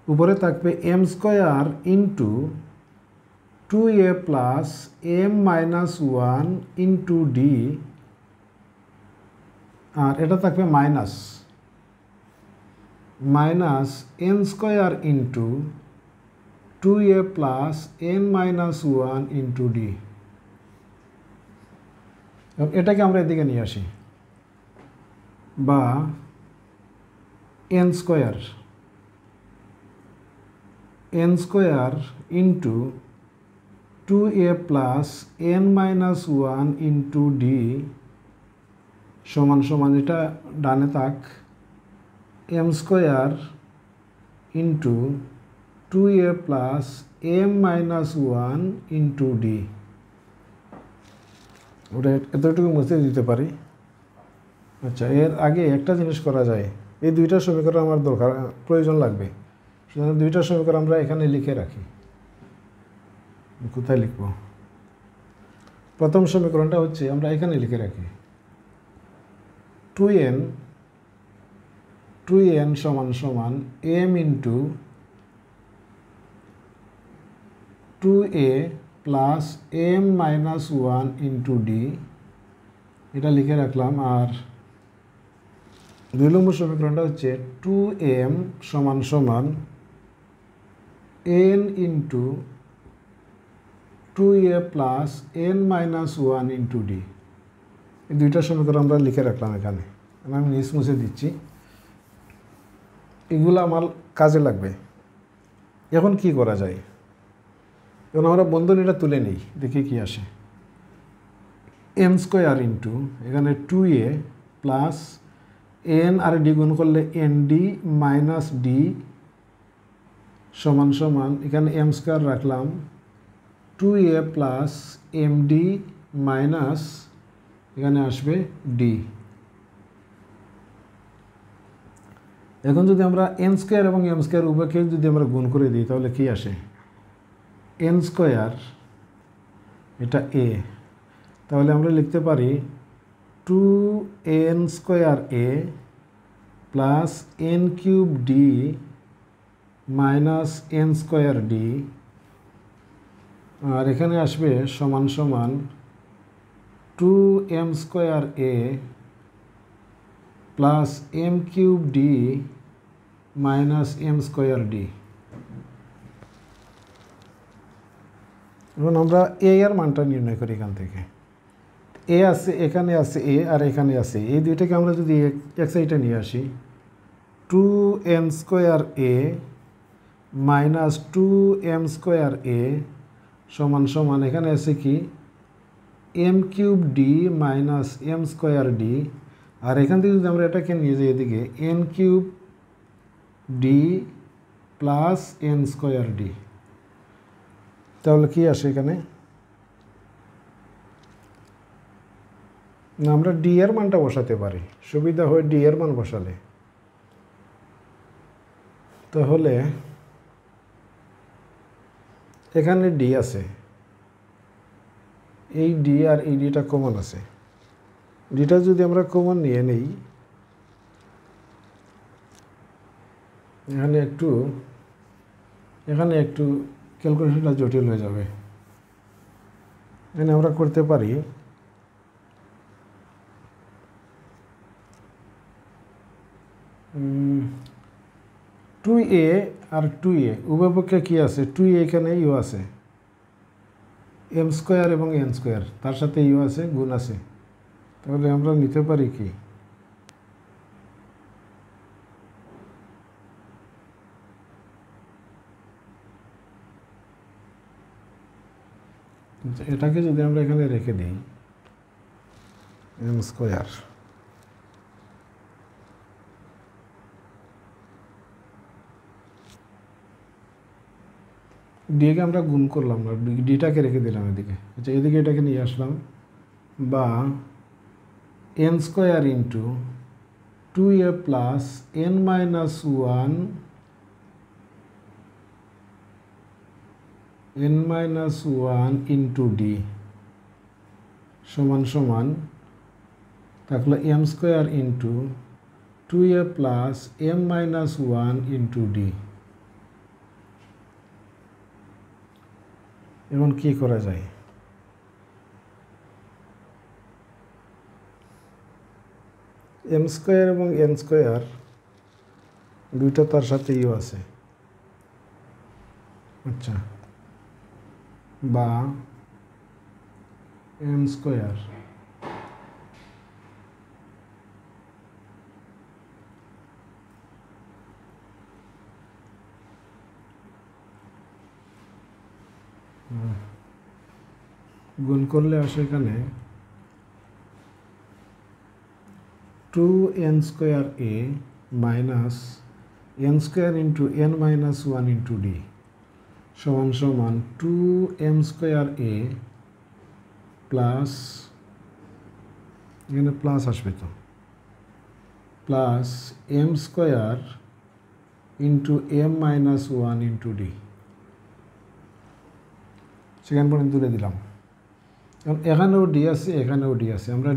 উপরে থাকবে m square into 2a plus m minus 1 into D, আর এটা থাকবে minus n square into 2a plus n minus 1 into D. এটাকে আমরা এদিকে নিয়ে আসি, বা n square into 2a plus n minus 1 into D সমান সমান, এটা ডানে থাক m square into 2a plus m minus 1 into D. ওটা এতটুকু মুছে দিতে পারি। আচ্ছা, এর আগে একটা জিনিস করা যায়, এই দুইটা সমীকরণ আমার প্রয়োজন লাগবে, সুতরাং দুইটা সমীকরণ আমরা এখানে লিখে রাখি। কোথায় লিখব? প্রথম সমীকরণটা হচ্ছে আমরা এখানে লিখে রাখি 2n সমান সমান m into 2a plus m minus 1 into D, এটা লিখে রাখলাম। আর 2 নম্বর সমীকরণটা হচ্ছে 2m সমান সমান n into 2a plus n minus 1 into D. এই দুইটা সমীকরণ আমরা লিখে রাখলাম এখানে, আমি নিচ মুছে দিচ্ছি। এগুলো আমার কাজে লাগবে। এখন কি করা যায়? এখন আমরা বন্ধনীটা তুলে নিই, দেখি কি আসে। m স্কোয়ার ইন্টু এখানে 2a প্লাস n আর ডি গুণ করলে nd মাইনাস ডি সমান সমান, এখানে m স্কোয়ার রাখলাম 2a প্লাস md মাইনাস এখানে আসবে ডি। এখন যদি আমরা n স্কোয়ার এবং m স্কোয়ার উভয়কে যদি আমরা গুণ করে দিই তাহলে কি আসে? n স্কোয়ার, এটা a, তাহলে আমরা লিখতে পারি 2n square a plus n cube D minus n square D, আর এখানে আসবে সমান সমান 2m square a plus m cube D minus m square D. এখন আমরা a এর মানটা নির্ণয় করি এখান থেকে। a আছে, এখানে আছে a, আর এখানে আছে, এই দুইটাকে আমরা যদি এক সাইডে নিয়ে আসি 2n square a minus 2m square a সমান সমান, এখানে আছে কি m cube D minus m square D, আর এখান থেকে যদি আমরা এটাকে নিয়ে যাই এদিকে n cube D plus n square D, তাহলে কি আসে এখানে? না, আমরা ডি এর মানটা বসাতে পারি, সুবিধা হয় ডি এর মান বসালে। তাহলে এখানে ডি আছে, এই ডি আর এই ডিটা কমন আছে, ডিটা যদি আমরা কমন নিয়ে নেই, এখানে একটু ক্যালকুলেশনটা জটিল হয়ে যাবে। এখানে আমরা করতে পারি 2a আর 2a উভয় পক্ষে কী আছে? 2a এখানে ইউ আছে, m স্কোয়ার এবং n স্কোয়ার, তার সাথে ইউ আছে, গুণ আছে। তাহলে আমরা নিতে পারি কি এটাকে যদি আমরা এখানে রেখে দিই m স্কোয়ার, ডিকে আমরা গুণ করলাম না, ডিটাকে রেখে দিলাম এদিকে। আচ্ছা, এদিকে এটাকে নিয়ে আসলাম বা n square into 2a plus n minus 1 into d সমান সমান থাকলো m square into 2a plus m minus 1 into d। এখন কি করা যায়? m স্কোয়ার এবং n স্কোয়ার দুইটা তার সাথে ইউ আছে, আচ্ছা, বা m স্কোয়ার গুণ করলে আসে এখানে 2n square a minus n square into n minus 1 into d সমান সমান 2m স্কোয়ার a প্লাস, এখানে প্লাস আসবে তো, plus m square into m minus 1 into d। সেখান পর্যন্ত তুলে দিলাম। কারণ এখানেও ডি আছে, এখানেও ডি আছে, আমরা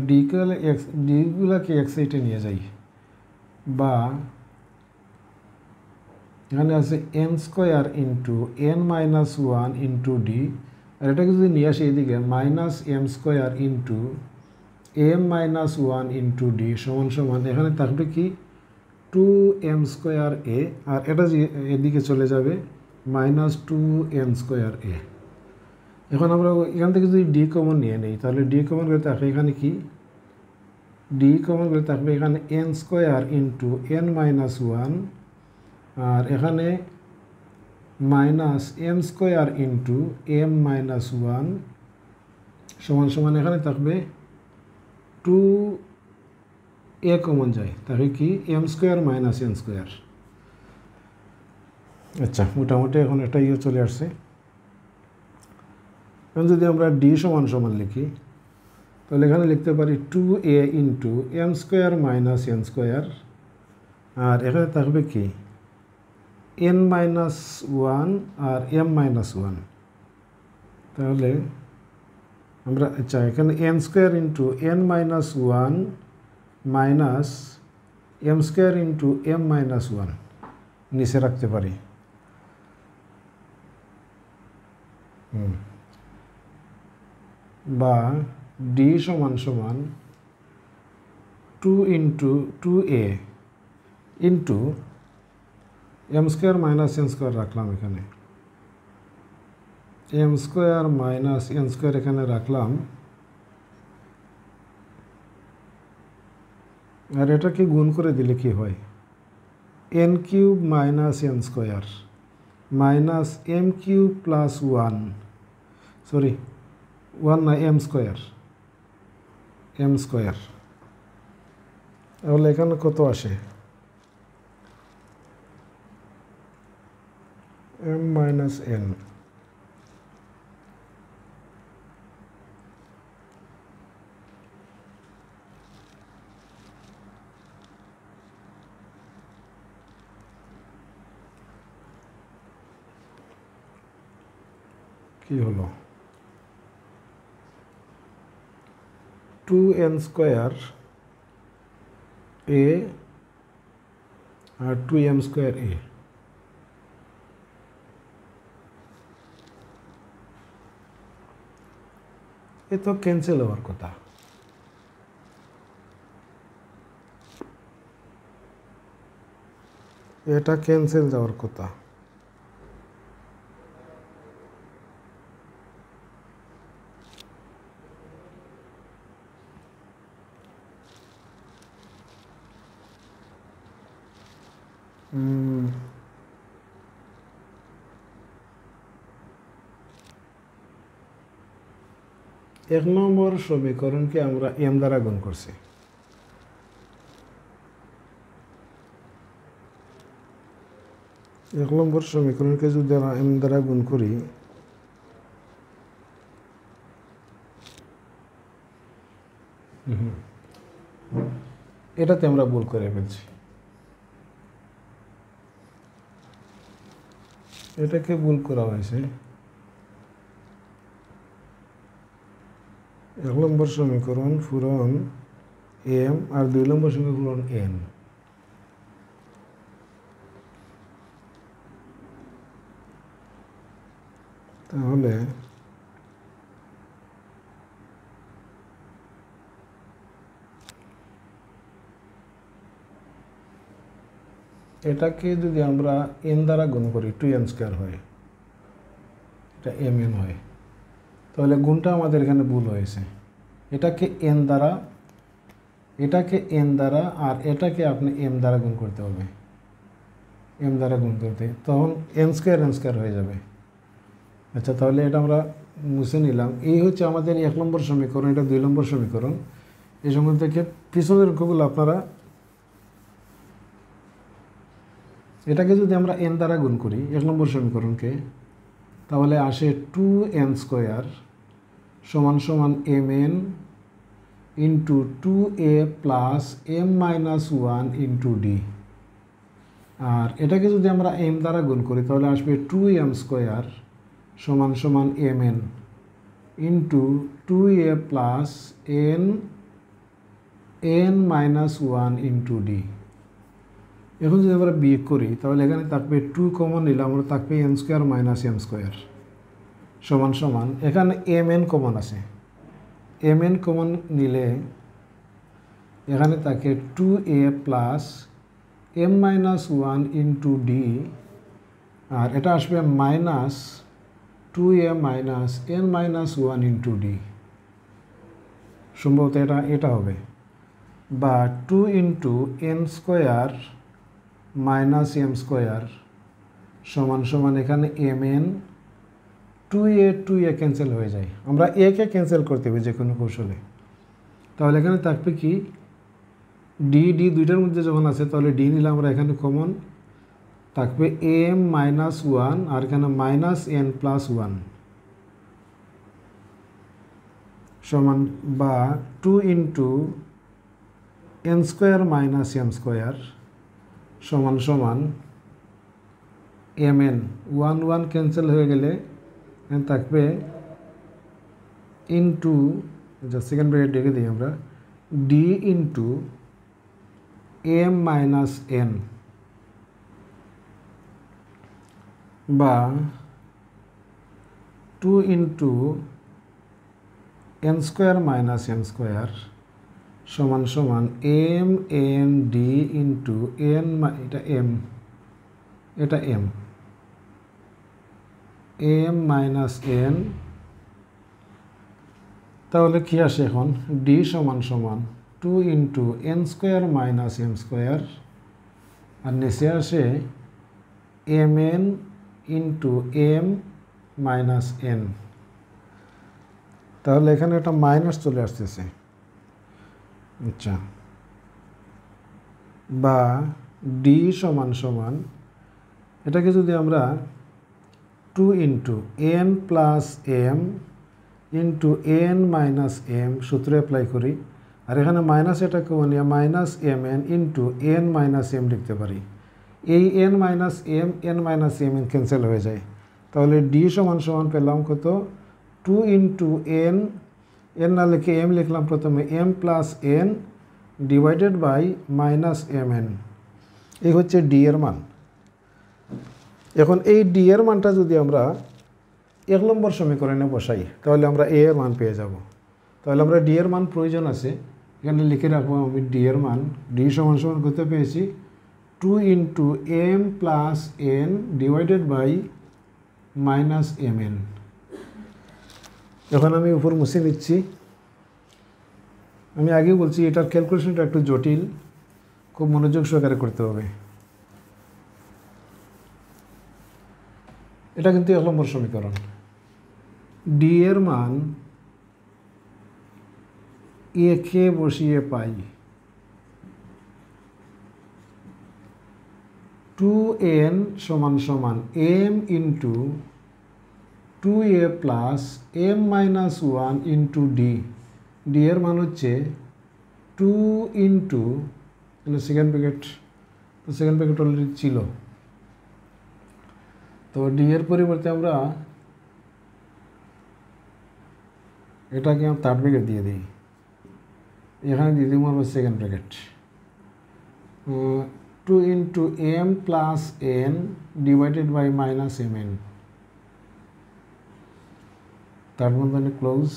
ডিগুলাকে এক সাইডে নিয়ে যাই, বা এখানে আছে N square into N minus 1 into D, আর এটাকে যদি নিয়ে আসি এদিকে minus M square into M minus 1 into D সমান সমান এখানে থাকবে কি 2m স্কোয়ার এ, আর এটা এদিকে চলে যাবে মাইনাস 2m স্কোয়ার এ। এখন আমরা এখান থেকে যদি ডি কমন নিয়ে নেই তাহলে ডি কমন করে থাকবে এখানে কি, ডি কমন করে থাকবে এখানে N square into N minus 1, আর এখানে minus M square into M minus 1 সমান সমান এখানে থাকবে 2a কমন যায়, তাহলে কি m square minus N square. আচ্ছা, মোটামুটি এখন এটা চলে আসছে। এখন যদি আমরা ডি সমান সমান লিখি তাহলে এখানে লিখতে পারি 2a into M square minus N square, আর এখানে থাকবে কি এন মাইনাস 1 আর এম মাইনাস 1। তাহলে আমরা, আচ্ছা, এখানে N square into N minus 1 minus M square into M minus 1 নিচে রাখতে পারি। বা ডি সমান সমান 2 into 2a into M square minus N square রাখলাম এখানে, M square minus N square এখানে রাখলাম, আর এটাকে গুণ করে দিলে কি হয় N cube minus N square minus m cube plus 1, sorry 1 না এম স্কোয়ার, এম স্কোয়ার। তাহলে এখানে কত আসে এম মাইনাস এন, কি হলো 2n স্কোয়ার a আর 2m স্কোয়ার a। এ তো ক্যান্সেল হওয়ার কথা, এটা ক্যান্সেল যাওয়ার কথা। এক নম্বর সমীকরণকে আমরা এম দ্বারা গুণ করছি, এক নম্বর সমীকরণকে যদি আমরা এম দ্বারা গুণ করি এটাতে আমরা ভুল করে ফেলছি, এটাকে ভুল করা হয়েছে। 1 নম্বর সমীকরণ পূরণ m আর 2 নম্বর সমীকরণ পূরণ n। তাহলে এটাকে যদি আমরা n দ্বারা গুণ করি 2n² হয়, এটা mn হয়। তাহলে গুণটা আমাদের এখানে ভুল হয়েছে। এটাকে n দ্বারা আর এটাকে আপনি m দ্বারা গুণ করতে হবে, m দ্বারা গুণ করতে, তখন n² হয়ে যাবে। আচ্ছা, তাহলে এটা আমরা মুছে নিলাম। এই হচ্ছে আমাদের 1 নম্বর সমীকরণ, এটা 2 নম্বর সমীকরণ। এই সময় থেকে পিছনের অঙ্কগুলো আপনারা, এটাকে যদি আমরা n দ্বারা গুণ করি 1 নম্বর সমীকরণকে, তাহলে আসে 2n² সমান সমান mn into 2a plus m-1 into d। আর এটাকে যদি আমরা m দ্বারা গুণ করি তাহলে আসবে 2m² সমান সমান mn into 2a plus n-1 into d। এখন যদি আমরা বিয়োগ করি তাহলে এখানে থাকবে 2 কমন নিলাম, আমরা থাকবে n² মাইনাস m² সমান সমান, এখানে mn কমন আছে, mn কমন নিলে এখানে থাকে 2a plus m-1 into d, আর এটা আসবে minus 2a minus n-1 into d। সম্ভবত এটা হবে, বা 2 ইন্টু n² মাইনাস m² সমান সমান এখানে mn, 2a ক্যান্সেল হয়ে যায়, আমরা a কে ক্যান্সেল করতে হবে যে কোনো কৌশলে। তাহলে এখানে থাকবে কি d দুইটার মধ্যে যখন আছে তাহলে d নিলাম আমরা, এখানে কমন থাকবে m-1 আর এখানে মাইনাস n+1 সমান, বা 2 ইন্টু n² মাইনাস m² সমান সমান mn, 1 ক্যান্সেল হয়ে গেলে থাকবে ইন্টু, সেকেন্ড ব্র্যাকেট ডেকে দিই আমরা, d into m minus n, বা 2 ইন্টু n² মাইনাস m² সমান সমান m n d into n, এটা m মাইনাস n। তাহলে কি আসে এখন, d সমান সমান 2 ইন্টু n² মাইনাস m², আর নিচে আসে mn into m minus n। তাহলে এখানে একটা মাইনাস চলে আসতেছে। আচ্ছা, বা d সমান সমান, এটাকে যদি আমরা 2 into n plus m into n minus m সূত্র অ্যাপ্লাই করি, আর এখানে মাইনাস এটাকে নিয়ে minus mn into n minus m লিখতে পারি। এই n মাইনাস m ক্যান্সেল হয়ে যায়। তাহলে d সমান সমান পেলাম কত, 2 ইন্টু n না লিখে m লিখলাম প্রথমে, m plus n divided by minus mn। এই হচ্ছে d এর মান। এখন এই d এর মানটা যদি আমরা 1 নম্বর সমীকরণে বসাই তাহলে আমরা a এর মান পেয়ে যাব। তাহলে আমরা d এর মান প্রয়োজন আছে, এখানে লিখে রাখবো আমি d এর মান। d সমান সমান কত পেয়েছি, 2 into m plus n divided by minus mn। এখন আমি উপর মুছে নিচ্ছি। আমি আগেই বলছি এটার ক্যালকুলেশনটা একটু জটিল, খুব মনোযোগ সহকারে করতে হবে। এটা কিন্তু 1 নম্বর সমীকরণ। d এর মান a কে বসিয়ে পাই 2n সমান সমান m into 2a plus m-1 into d। d এর মান হচ্ছে 2 ইন্টু এখানে সেকেন্ড ব্র্যাকেট, তো সেকেন্ড ব্র্যাকেট অলরেডি ছিল, তো ডি এর পরিবর্তে আমরা এটাকে থার্ড ব্র্যাকেট দিয়ে দিই, এখানে দিয়ে দিব আমরা second bracket 2 into m plus n divided by minus mn, third বন্ধনী ক্লোজ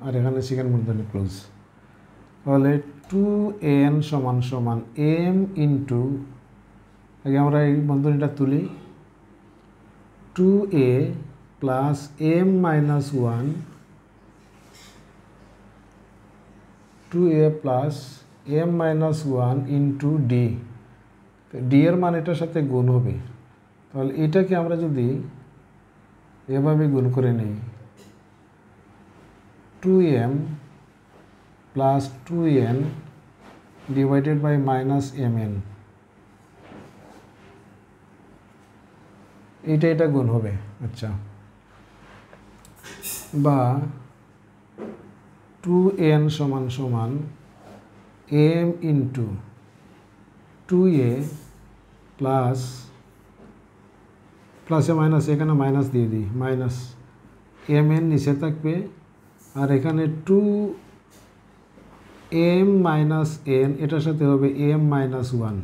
আর এখানে সেকেন্ড বন্ধনী ক্লোজ। তাহলে 2n সমান সমান m ইন্টু, আগে আমরা এই বন্ধনীটা তুলি, 2a plus m minus 1, 2a plus m minus 1 into D, D এর মান এটার সাথে গুণ হবে। তাহলে এটাকে আমরা যদি এভাবে গুণ করে নিই, 2m plus 2n divided by minus mn, এটা গুণ হবে। আচ্ছা, বা 2n সমান সমান m ইন্টু 2a প্লাস, প্লাসে মাইনাস, এখানে মাইনাস দিয়ে দিই, মাইনাস mn নিচে থাকবে, আর এখানে 2m মাইনাস n এটার সাথে হবে m মাইনাস 1।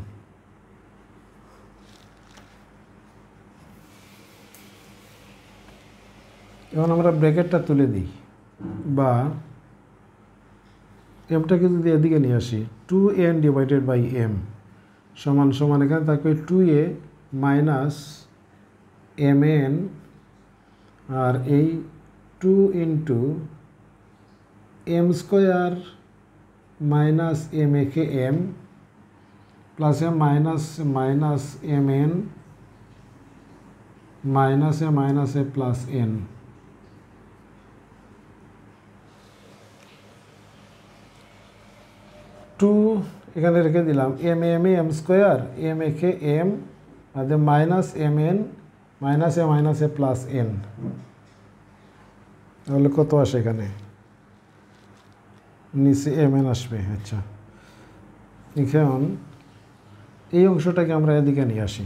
এখন আমরা ব্র্যাকেটটা তুলে দিই, বা এমটাকে যদি এদিকে নিয়ে আসি, 2n ডিভাইডেড বাই m সমান সমান এখানে থাকবে 2a মাইনাস mn, আর এই 2 into m square minus m একে m প্লাস এ মাইনাস মাইনাস mn মাইনাস এ প্লাস n, টু এখানে রেখে দিলাম, m এম স্কোয়ার m একে m আর মাইনাস mn মাইনাস এ প্লাস n, তাহলে কত আসে এখানে, নিচে mn আসবে। আচ্ছা, এখন এই অংশটাকে আমরা এদিকে নিয়ে আসি,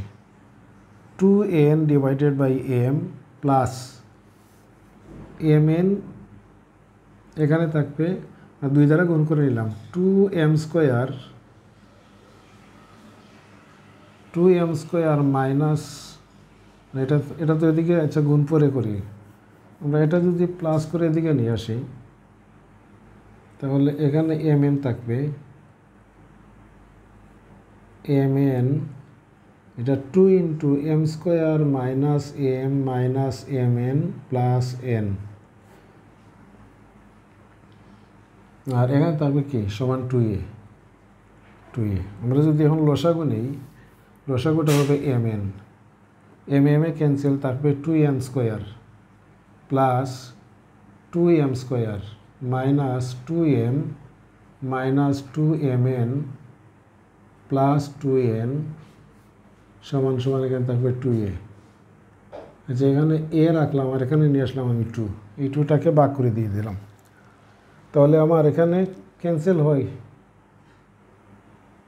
2n divided by m plus mn এখানে থাকবে, আর 2 দ্বারা গুণ করে নিলাম, 2m স্কোয়ার মাইনাস, এটা তো এদিকে, আচ্ছা গুণ পরে করি আমরা, এটা যদি প্লাস করে এদিকে নিয়ে আসি তাহলে এখানে mn থাকবে, mn এটা 2 into m square minus m minus mn plus n, আর এখানে থাকবে কি সমান 2a। আমরা যদি এখন লসাগু নেই, লসাগুটা হবে mn, এ ক্যান্সেল, থাকবে 2m square plus 2m square minus 2m minus 2mn plus 2n সমান সমান এখানে থাকবে 2a। আচ্ছা, এখানে a রাখলাম আর এখানে নিয়ে আসলাম আমি 2, এই 2টাকে ভাগ করে দিয়ে দিলাম, তাহলে আমার এখানে ক্যান্সেল হয়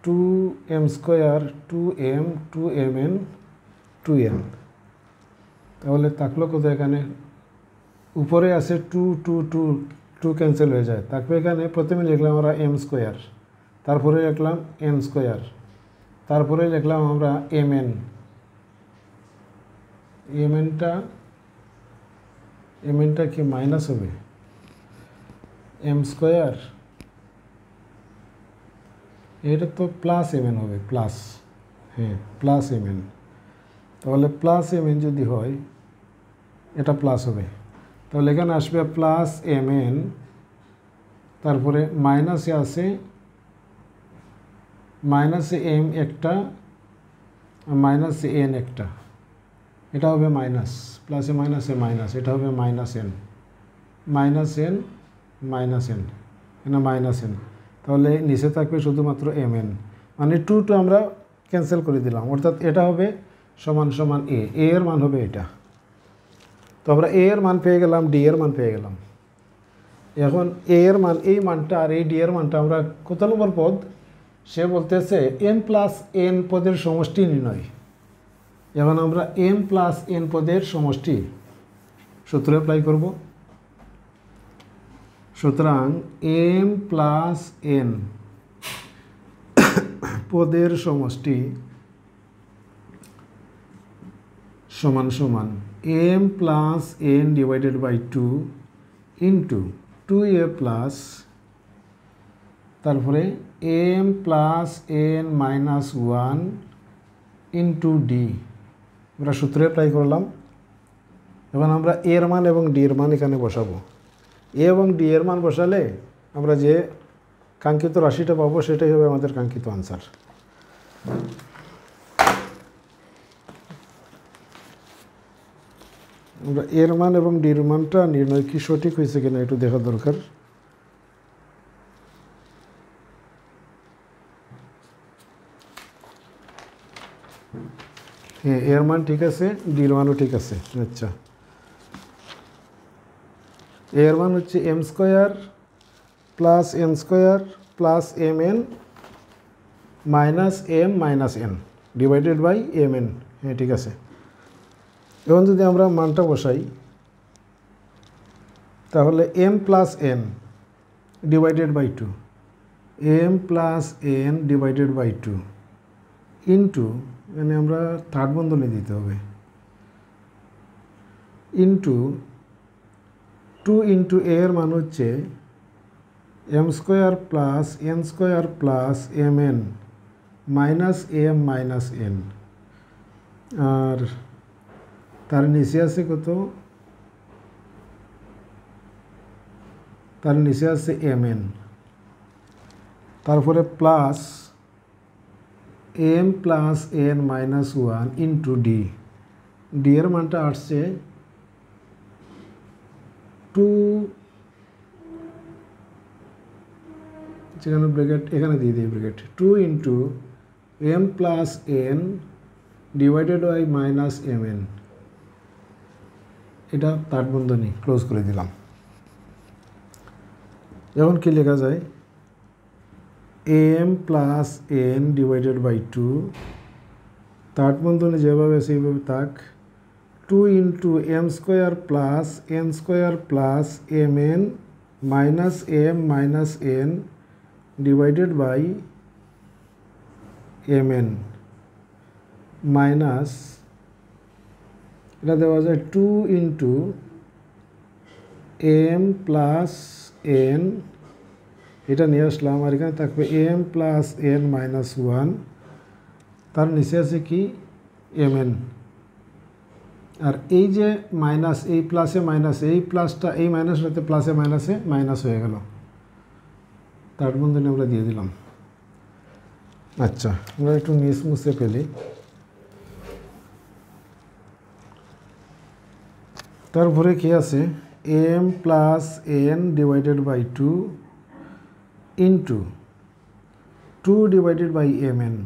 2m square 2m 2mn 2n, তাহলে থাকলো কত, এখানে উপরে আছে 2 ক্যান্সেল হয়ে যায়, থাকবে এখানে প্রথমে লিখলাম আমরা m স্কোয়ার, তারপরে লিখলাম n স্কোয়ার, তারপরে লিখলাম আমরা mn, mnটা কি মাইনাস হবে, m স্কোয়ার, এটা তো প্লাস mn হবে, প্লাস, হ্যাঁ প্লাস mn, তাহলে প্লাস mn যদি হয় এটা প্লাস হবে, তাহলে এখানে আসবে প্লাস mn, তারপরে মাইনাসে আছে, মাইনাসে m একটা মাইনাসে n একটা, এটা হবে মাইনাস, প্লাসে মাইনাসে মাইনাস, এটা হবে মাইনাস n এখানে মাইনাস n, তাহলে নিচে থাকবে শুধুমাত্র mn, মানে 2 আমরা ক্যান্সেল করে দিলাম, অর্থাৎ এটা হবে সমান সমান a এর মান হবে এটা। তো আমরা a এর মান পেয়ে গেলাম, d এর মান পেয়ে গেলাম। এখন a এর মান, এই মানটা আর এই d এর মানটা আমরা কত নম্বর পদ, সে বলতেছে m প্লাস n পদের সমষ্টি নির্ণয়। এখন আমরা m প্লাস n পদের সমষ্টি সূত্র অ্যাপ্লাই করব। সুতরাং m প্লাস n পদের সমষ্টি সমান সমান m plus n divided by 2 into 2a plus তারপরে m plus n minus 1 into d. আমরা সূত্র অ্যাপ্লাই করলাম। এখন আমরা এর মান এবং ডি এর মান এখানে বসাবো। এ এবং ডি এর মান বসালে আমরা যে কাঙ্ক্ষিত রাশিটা পাবো সেটাই হবে আমাদের কাঙ্ক্ষিত আনসার। আমরা এর মান এবং ডির মানটা নির্ণয় কি সঠিক হয়েছে কিনা একটু দেখা দরকার। হ্যাঁ, এর মান ঠিক আছে, ডির মানও ঠিক আছে। আচ্ছা, এর মান হচ্ছে M square plus N square plus M N minus M minus n divided by M n. হ্যাঁ, ঠিক আছে। এখন যদি আমরা মানটা বসাই তাহলে m plus N divided by 2, m plus N divided by 2 into, মানে আমরা থার্ড বন্ধনী দিতে হবে, ইন্টু 2 ইন্টু এ এর মান হচ্ছে M square plus N square plus M N minus M minus N, আর তার নিচে আছে কত, তার নিচে আছে এম এন, তারপরে plus M plus N minus 1 into D. D এর মানটা আসছে 2, যেখানে ব্র্যাকেট এখানে দিয়ে দিই bracket, 2 into M plus N divided by minus M N. এটা তার বন্ধনী ক্লোজ করে দিলাম। এখন কি লেখা যায়, m plus N divided by 2, third বন্ধনী যেভাবে সেইভাবে থাক, 2 into M square plus N square plus M N minus M minus n divided by M N minus, এটা দেওয়া যায় 2 ইন্টু এম প্লাস এন, এটা নিয়ে আসলাম, আর এখানে থাকবে এম প্লাস এন মাইনাস 1, তার নিচে আছে কি এম এন, আর এই যে মাইনাস, এই প্লাসে মাইনাস, এই প্লাসটা এই মাইনাসটাতে প্লাসে মাইনাসে মাইনাস হয়ে গেল, তার বন্ধনী আমরা দিয়ে দিলাম। আচ্ছা, আমরা একটু নিচ মুছে ফেলি। তারপরে কি আছে, M plus N divided by 2 into 2 divided by M N,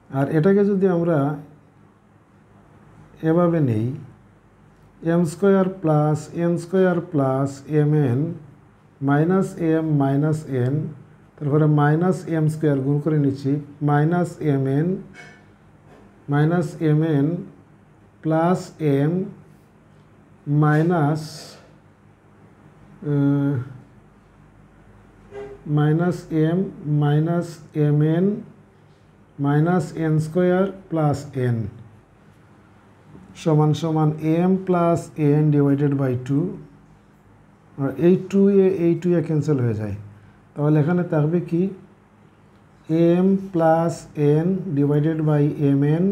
আর এটাকে যদি আমরা এভাবে নেই, M square plus N square plus M N minus M minus N, তারপরে মাইনাস এম স্কোয়ার গুণ করে নিচ্ছি, minus M N plus M minus M minus M N minus N square plus N সমান সমান M plus N divided by 2, আর এই 2 এ ক্যান্সেল হয়ে যায়, তাহলে এখানে থাকবে কি M plus N divided by M N,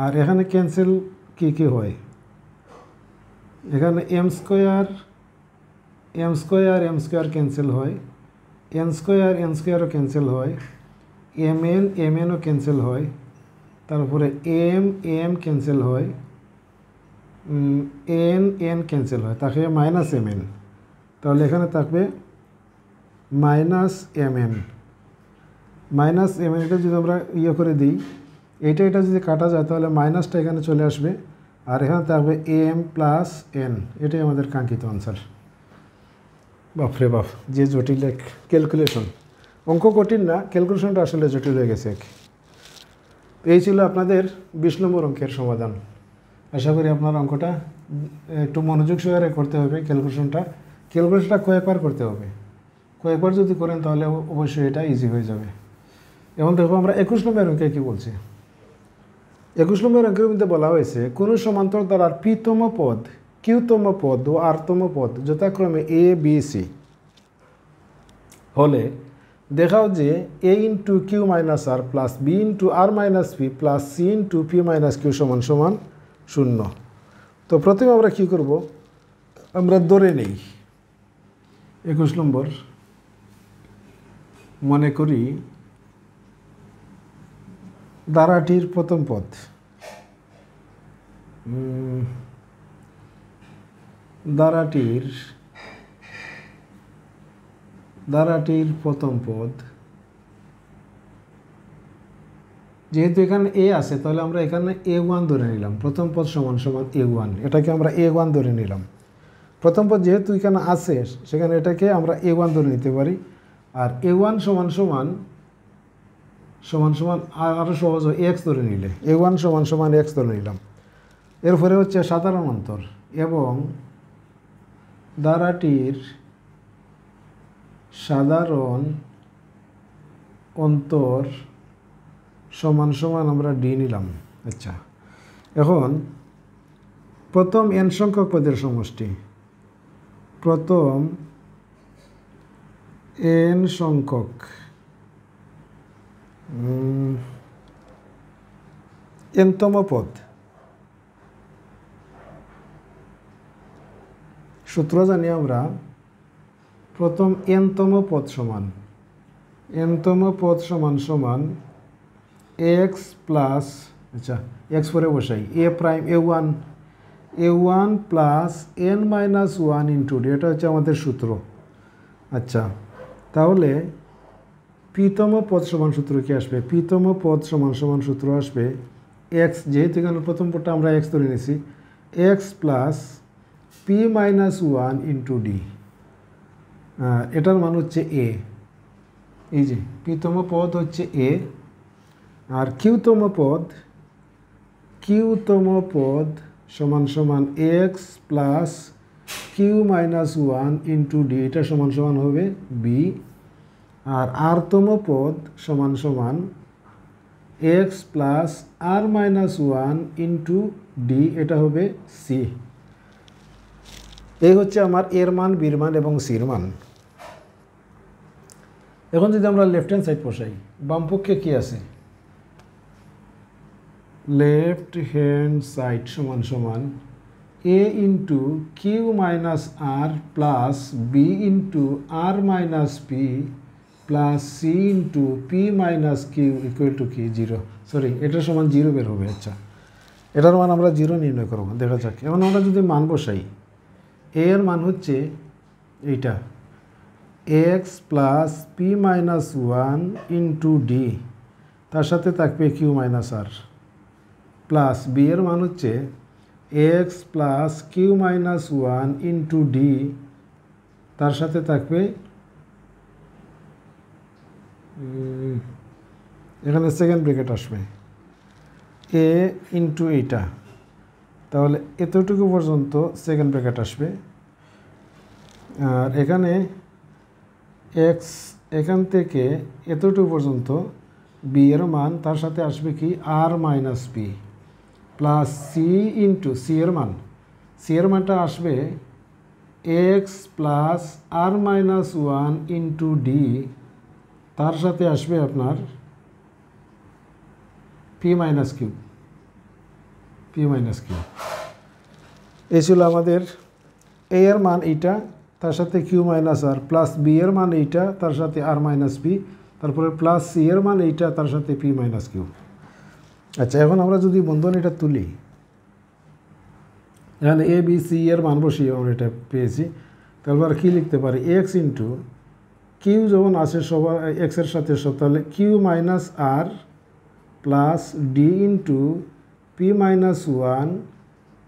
আর এখানে ক্যান্সেল কি হয়, এখানে এম স্কোয়ার ক্যান্সেল হয়, এন স্কোয়ারও ক্যান্সেল হয়, এম এনও ক্যান্সেল হয়, তারপরে এম ক্যান্সেল হয়, এন ক্যান্সেল হয়, তাকে মাইনাস এম এন, তাহলে এখানে থাকবে মাইনাস এম এন। এটা যদি আমরা ইয়ে করে দিই, এটা যদি কাটা যায় তাহলে মাইনাসটা এখানে চলে আসবে, আর এখানে থাকবে এম প্লাস এন। এটাই আমাদের কাঙ্ক্ষিত আনসার। বাপরে বাপ, যে জটিল এক ক্যালকুলেশন! অঙ্ক কঠিন না, ক্যালকুলেশনটা আসলে জটিল হয়ে গেছে। এই ছিল আপনাদের 20 নম্বর অঙ্কের সমাধান। আশা করি আপনার অঙ্কটা একটু মনোযোগ সহকারে করতে হবে। ক্যালকুলেশনটা কয়েকবার করতে হবে। কয়েকবার যদি করেন তাহলে অবশ্যই এটা ইজি হয়ে যাবে। এবং দেখো আমরা 21 নম্বর অঙ্কে কী বলছি। 21 নম্বর অঙ্কের মধ্যে বলা হয়েছে কোনো সমান্তর দ্বারার পিতম পদ, কিউতম পদ ও আরতম পদ যথাক্রমে এ বি সি হলে দেখাও যে A into Q minus R plus B into R minus P plus C into P minus Q সমান সমান 0। তো প্রথমে আমরা কী করব, আমরা ধরে নেই 21 নম্বর, মনে করি ধারাটির প্রথম পদ, ধারাটির প্রথম পদ, যেহেতু এখানে এ আছে তাহলে আমরা এখানে a1 ধরে নিলাম। প্রথম পদ সমান সমান a1, এটাকে আমরা a1 ধরে নিলাম। প্রথম পদ যেহেতু এখানে আছে সেখানে এটাকে আমরা a1 ধরে নিতে পারি। আর a1 সমান সমান আরও সহজ হয় x ধরে নিলে, a1 সমান সমান x ধরে নিলাম। এরপরে হচ্ছে সাধারণ অন্তর এবং ধারাটির সাধারণ অন্তর সমান সমান আমরা ডি নিলাম। আচ্ছা, এখন প্রথম n সংখ্যক পদের সমষ্টি, প্রথম n সংখ্যক nতম পদ, সূত্র জানি আমরা প্রথম nতম পদ সমান সমান x প্লাস, আচ্ছা x পরে বসাই, a prime a1 plus n minus 1 into D, এটা হচ্ছে আমাদের সূত্র। আচ্ছা, তাহলে পিতম পদ সমান সূত্র কি আসবে? পিতম পদ সমান সূত্র আসবে x, যেহেতু এখানে প্রথম পদটা আমরা x ধরে নিয়েছি, x plus P minus 1 into D. এটার মান হচ্ছে a। এই যে পিতম পদ হচ্ছে a, আর কিউতম পদ সমান সমান x plus q minus 1 into D, এটা সমান সমান হবে b। আর আরতম পদ সমান সমান x plus R minus 1 into D, এটা হবে c। এই হচ্ছে আমার এর মান, বির মান এবং সির মান। এখন যদি আমরা লেফট হ্যান্ড সাইড বসাই, বাম পক্ষে কি আছে? লেফট হ্যান্ড সাইড সমান সমান a into Q minus R plus B into R minus P plus C into P minus q equal to কি 0। সরি, এটার সমান 0 বের হবে। আচ্ছা, এটার মান আমরা 0 নির্ণয় করব, দেখা যাক। এখন আমরা যদি মান বসাই, a এর মান হচ্ছে এইটা x plus P minus 1 into D, তার সাথে থাকবে কিউ মাইনাস আর, প্লাস বি এর মান হচ্ছে x plus q minus 1 into D, তার সাথে থাকবে এখানে সেকেন্ড ব্র্যাকেট আসবে a ইন্টু এইটা, তাহলে এতটুকু পর্যন্ত সেকেন্ড ব্র্যাকেট আসবে। আর এখানে x, এখান থেকে এতটুকু পর্যন্ত b এর মান, তার সাথে আসবে কি R minus P plus C into C এর মানটা আসবে x plus R minus 1 into D, তার সাথে আসবে আপনার পি মাইনাস কিউ। এই ছিল আমাদের a এর মান এইটা, তার সাথে কিউ মাইনাস আর, প্লাস বি এর মান এইটা, তার সাথে আর মাইনাস পি, তারপরে প্লাস সি এর মান এইটা, তার সাথে পি মাইনাস কিউ। আচ্ছা, এখন আমরা যদি বন্ধনীটা তুলি, এখানে এ বি সি এর মান বসিয়ে আমরা এটা পেয়েছি। তারপর কী লিখতে পারি? এক্স ইন্টু কিউ যখন আসে সবার এক্সের সাথে সব, তাহলে কিউ মাইনাস আর plus D into P minus 1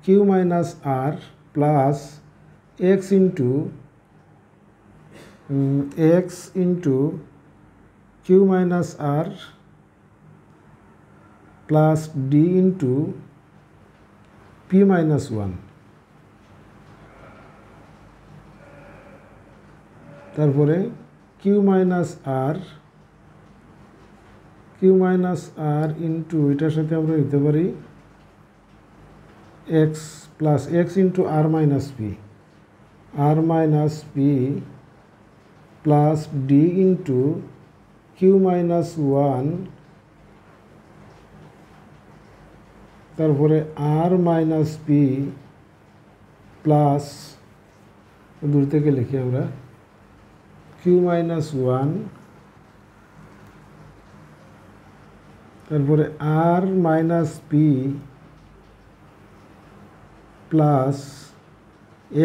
Q minus আর plus X into Q minus আর plus D into P minus one, তারপরে কিউ মাইনাস আর ইন্টু এটার সাথে আমরা নিতে পারি এক্স প্লাস এক্স ইন্টু আর minus P plus D into Q minus one, তারপরে আর মাইনাস পি প্লাস দূর থেকে লিখি আমরা কিউ মাইনাস ওয়ান, তারপরে R minus P plus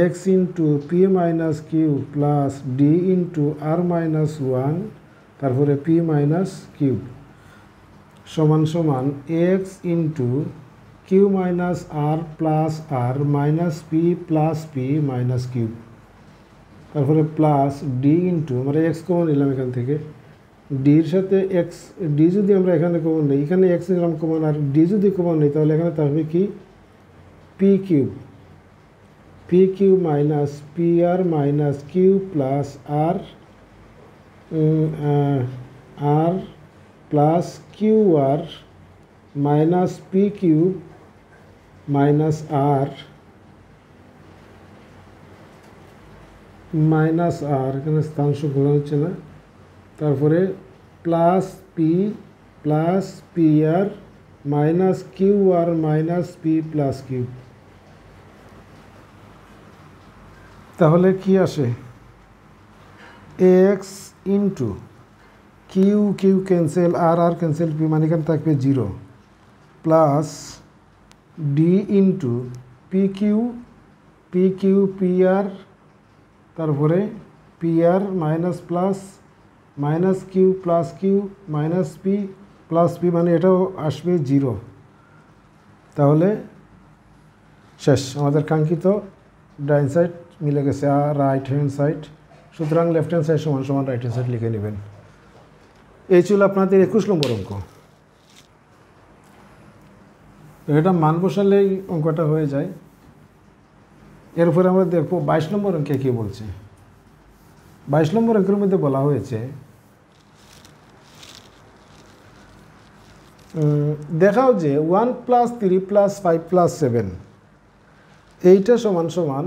X into P minus Q plus D into আর মাইনাস ওয়ান, তারপরে পি মাইনাস কিউব সমান সমান এক্স ইন্টু কিউ মাইনাস আর plus R minus P plus P minus cube, তারপরে প্লাস ডি ইন্টু আমরা এক্স কমন নিলাম এখান থেকে, ডির সাথে এক্স, ডি যদি আমরা এখানে কমন নিই, এখানে এক্স নিলাম কমন, আর ডি যদি কমন নিই তাহলে এখানে থাকবে কি P cube minus P R minus Q plus R plus Q R minus P cube minus R এখানে স্থান ঘোরা হচ্ছে না, তারপরে plus P R minus Q R minus P plus Q. তাহলে কি আসে X into Q cancel R cancel P মানে এখানে থাকবে 0 plus D into P Q R, তারপরে P R minus plus minus q minus P plus p মানে এটাও আসবে 0। তাহলে শেষ, আমাদের কাঙ্ক্ষিত ডাইন সাইড মিলে গেছে আর রাইট হ্যান্ড সাইড, সুতরাং লেফট হ্যান্ড সাইড সমান সমান রাইট হ্যান্ড সাইড লিখে নেবেন। এই ছিল আপনাদের 21 নম্বর অঙ্ক। এটা মান বসালেই অঙ্কটা হয়ে যায়। এরপরে আমরা দেখব 22 নম্বর অঙ্কে কী বলছে। 22 নম্বর অঙ্কের মধ্যে বলা হয়েছে দেখাও যে 1 + 3 + 5 + 7 এইটা সমান সমান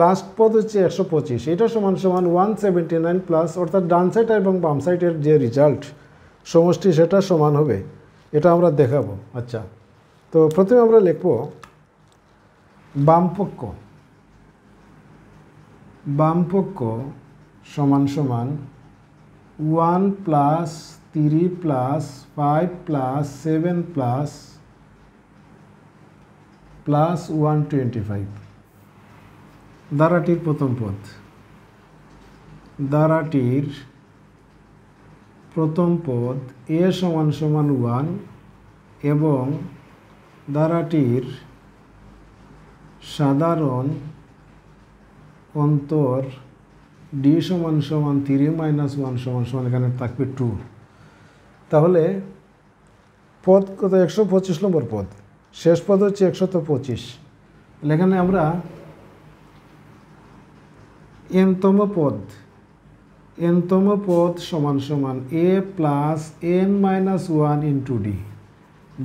লাস্ট পদ হচ্ছে 125, এটা সমান সমান 179 প্লাস, অর্থাৎ ডান সাইড এবং বাম সাইডের যে রেজাল্ট সমষ্টি সেটা সমান হবে, এটা আমরা দেখাবো। আচ্ছা, তো প্রথমে আমরা লিখব বামপক্ষ সমান সমান 1 + 3 + 5 + 7 + 125 ধারাটির প্রথম পদ এ সমান সমান 1 এবং ধারাটির সাধারণ অন্তর ডি সমান সমান 3 - 1 সমান সমান এখানে থাকবে 2। তাহলে পদ কত? 125 নম্বর পদ, শেষ পদ হচ্ছে 125। এখানে আমরা nতম পদ সমান সমান a + n - 1 × d,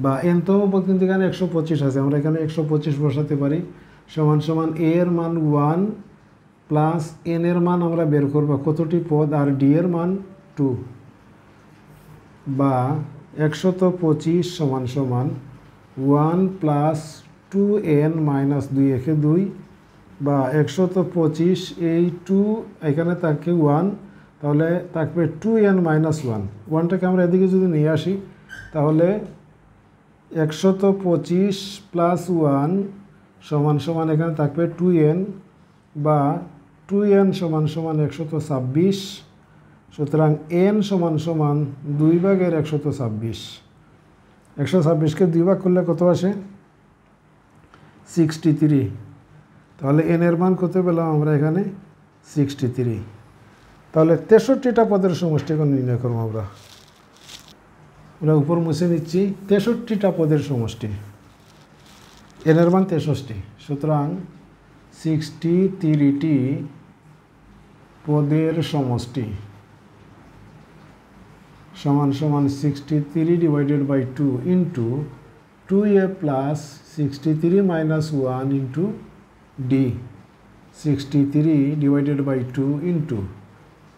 বা nতম পদ কিন্তু এখানে 125 আছে, আমরা এখানে 125 বসাতে পারি, সমান সমান a এর মান 1 প্লাস n এর মান আমরা বের করব কতটি পদ, আর d এর মান 2, বা 125 সমান সমান 1 + 2n - 2 একে 2, বা 125 এই 2 এখানে থাকবে 1, তাহলে থাকবে 2n - 1, 1টাকে আমরা এদিকে যদি নিয়ে আসি তাহলে 125 + 1 সমান সমান এখানে থাকবে 2n, বা 2n সমান সমান 126, সুতরাং n সমান সমান 2/126, 126কে 2 ভাগ করলে কত আসে? 63। তাহলে n এর মান কত পেলাম আমরা এখানে? 63। তাহলে 63টা পদের সমষ্টি এখন নির্ণয় করবো আমরা উপর মুছে নিচ্ছি। 63টা পদের সমষ্টি, n এর মান 63, সুতরাং 63টি পদের সমষ্টি সমান সমান 63 divided by 2 into 2a plus 63 minus 1 into d. 63 divided by 2 into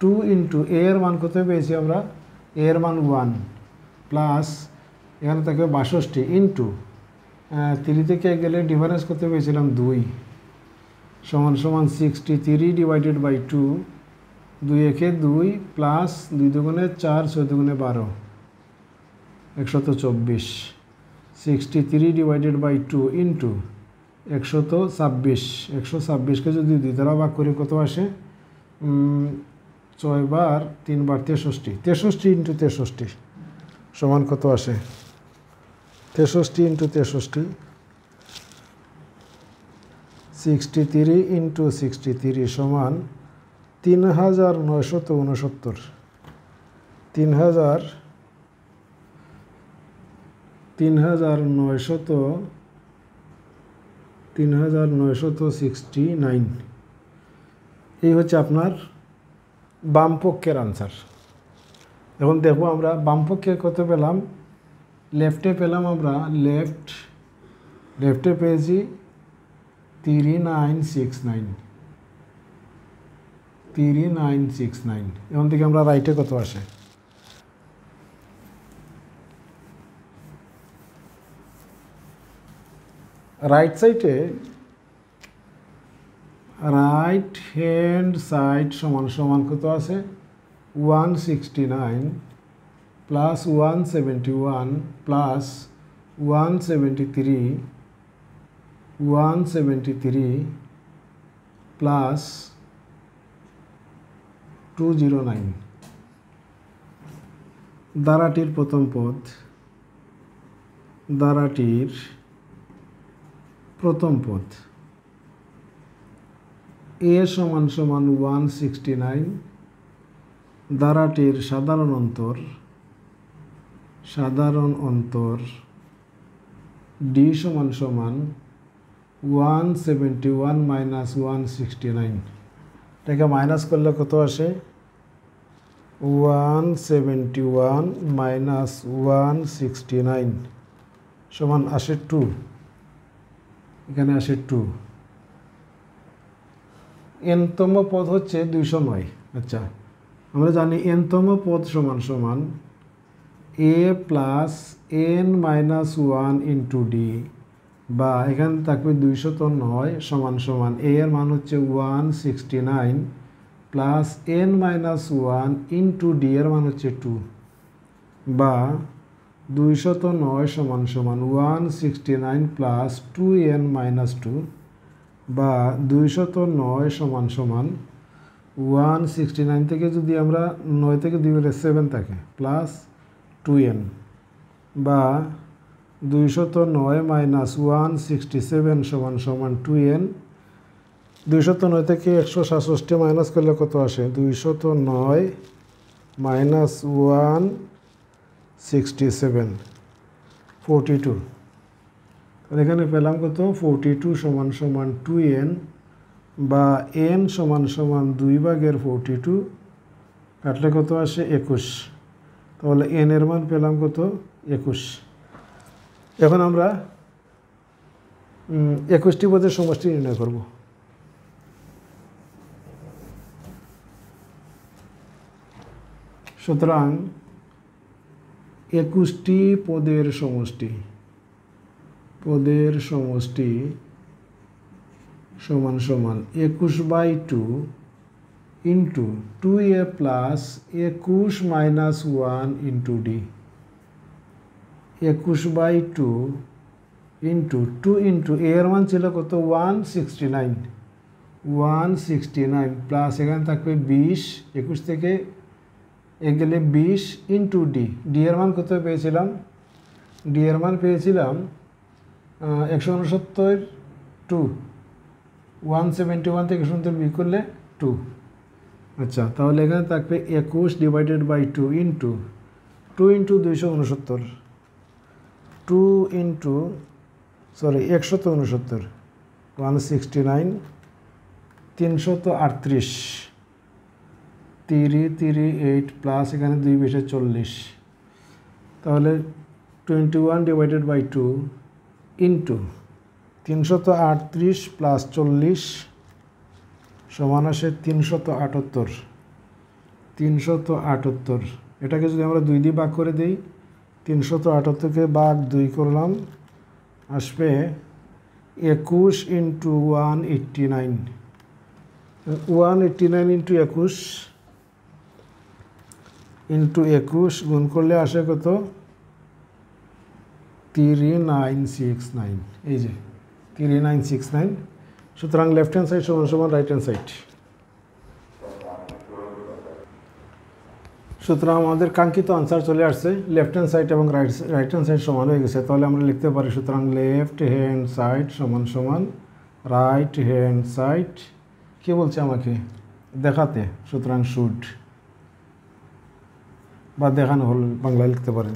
2 into a এর মান কত পেয়েছি আমরা, a এর মান 1 প্লাস এখানে থাকবে 62 ইন্টু 3 থেকে গেলে ডিফারেন্স কত পেয়েছিলাম 2 সমান সমান 63 ডিভাইডেড বাই 2, 2 একে 2 প্লাস 2 দুগুণে 4, 6 দুগুণে 12, 124। 63 ডিভাইডেড বাই 2 ইন্টু 126, 126কে যদি 2 দ্বারা ভাগ করে কত আসে, 6 বার 3 বার 63, 63 ইন্টু 63 সমান কত আসে, 63 ইন্টু 63, 63 ইন্টু 63 সমান 3969, 3969। এই হচ্ছে আপনার বাম পক্ষের আনসার। এখন দেখো আমরা বাম পক্ষে কত পেলাম, লেফটে পেলাম আমরা, লেফটে পেয়েছি 3969। এখন থেকে আমরা রাইটে কত আসে, রাইট সাইডে রাইট হ্যান্ড সাইড সমান সমান কত আছে 169 প্লাস 171 প্লাস 173 প্লাস 209। দ্বারাটির প্রথম পদ, দ্বারাটির প্রথম পদ a সমান সমান 169, দ্বারাটির সাধারণ অন্তর d সমান সমান 171 মাইনাস 169, এটাকে মাইনাস করলে কত আসে 171 মাইনাস 169 সমান আসে 2, এখানে আসে 2। n-তম পদ হচ্ছে 209। আচ্ছা, আমরা জানি n-তম পদ সমান সমান a plus n minus 1 into D, বা এখানে থাকবে 209 সমান সমান a এর মান হচ্ছে 169 plus n minus 1 into D এর মান হচ্ছে 2, বা 209 সমান সমান 169 প্লাস 2n মাইনাস 2, বা 209 সমান সমান 169 থেকে যদি আমরা 9 থেকে 2 গেলে 7 থাকে প্লাস 2n, বা 209 মাইনাস 167 সমান সমান 2n। 209 থেকে 167 মাইনাস করলে কত আসে 209 মাইনাস 167 42। এখানে পেলাম কত 42 সমান সমান 2n, বা n সমান সমান 2/42 কাটলে কত আসে 21। তাহলে n এর মান পেলাম কত 21। এখন আমরা 21টি পদের সমষ্টি নির্ণয় করব। সুতরাং 21টি পদের সমষ্টি সমান সমান 21/2 into 2a plus 21 minus 1 into D. 21/2 into 2 into a এর মান ছিল কত 169 প্লাস এখানে থাকবে 20, 21 থেকে গেলে 20 ইন্টু ডি। ডি এর মান কত পেয়েছিলাম, ডি এর মান পেয়েছিলাম 169 2, 171 থেকে 170 বিয়োগ করলে 2, আচ্ছা, তাহলে এখানে থাকবে 21 divided by 2 into 2 into 269, 2 into 169, 169, 338, 338 plus এখানে 2 বেশে 40, তাহলে 21 ডিভাইডেড বাই 2 ইন্টু 338 প্লাস 40 সমান আসে 378, 378। এটাকে যদি আমরা 2 দিয়ে ভাগ করে দিই, 378কে ভাগ 2 করলাম, আসবে 21 ইন্টু 189, 189 ইন্টু 21 ইন্টু 21 গুণ করলে আসে কত? 3969। এই যে 3969। সুতরাং লেফট হ্যান্ড সাইড সমান সমান রাইট হ্যান্ড সাইড। সুতরাং আমাদের কাঙ্ক্ষিত আনসার চলে আসছে, লেফট হ্যান্ড সাইড এবং রাইট হ্যান্ড সাইড সমান হয়ে গেছে। তাহলে আমরা লিখতে পারি, সুতরাং লেফট হ্যান্ড সাইড সমান সমান রাইট হ্যান্ড সাইড, কে বলছে আমাকে দেখাতে, সুতরাং শুড বা দেখানো হল, বাংলায় লিখতে পারেন।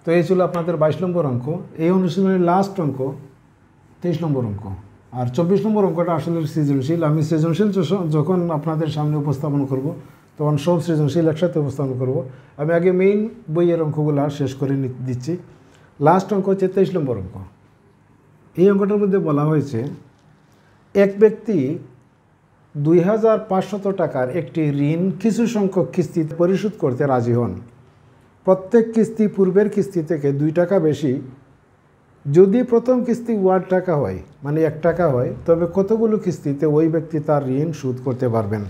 তো এই ছিল আপনাদের 22 নম্বর অঙ্ক। এই অনুশীলনের লাস্ট অঙ্ক 23 নম্বর অঙ্ক। আর 24 নম্বর অঙ্কটা আসলে সৃজনশীল। আমি সৃজনশীল যখন আপনাদের সামনে উপস্থাপন করব, তখন সব সৃজনশীল একসাথে উপস্থাপন করব। আমি আগে মেইন বইয়ের অঙ্কগুলো শেষ করে দিচ্ছি। লাস্ট অঙ্ক হচ্ছে 23 নম্বর অঙ্ক। এই অঙ্কটার মধ্যে বলা হয়েছে, এক ব্যক্তি 2500 টাকার একটি ঋণ কিছু সংখ্যক কিস্তিতে পরিশোধ করতে রাজি হন। প্রত্যেক কিস্তি পূর্বের কিস্তি থেকে 2 টাকা বেশি। যদি প্রথম কিস্তি 1 টাকা হয়, মানে 1 টাকা হয়, তবে কতগুলো কিস্তিতে ওই ব্যক্তি তার ঋণ শোধ করতে পারবেন?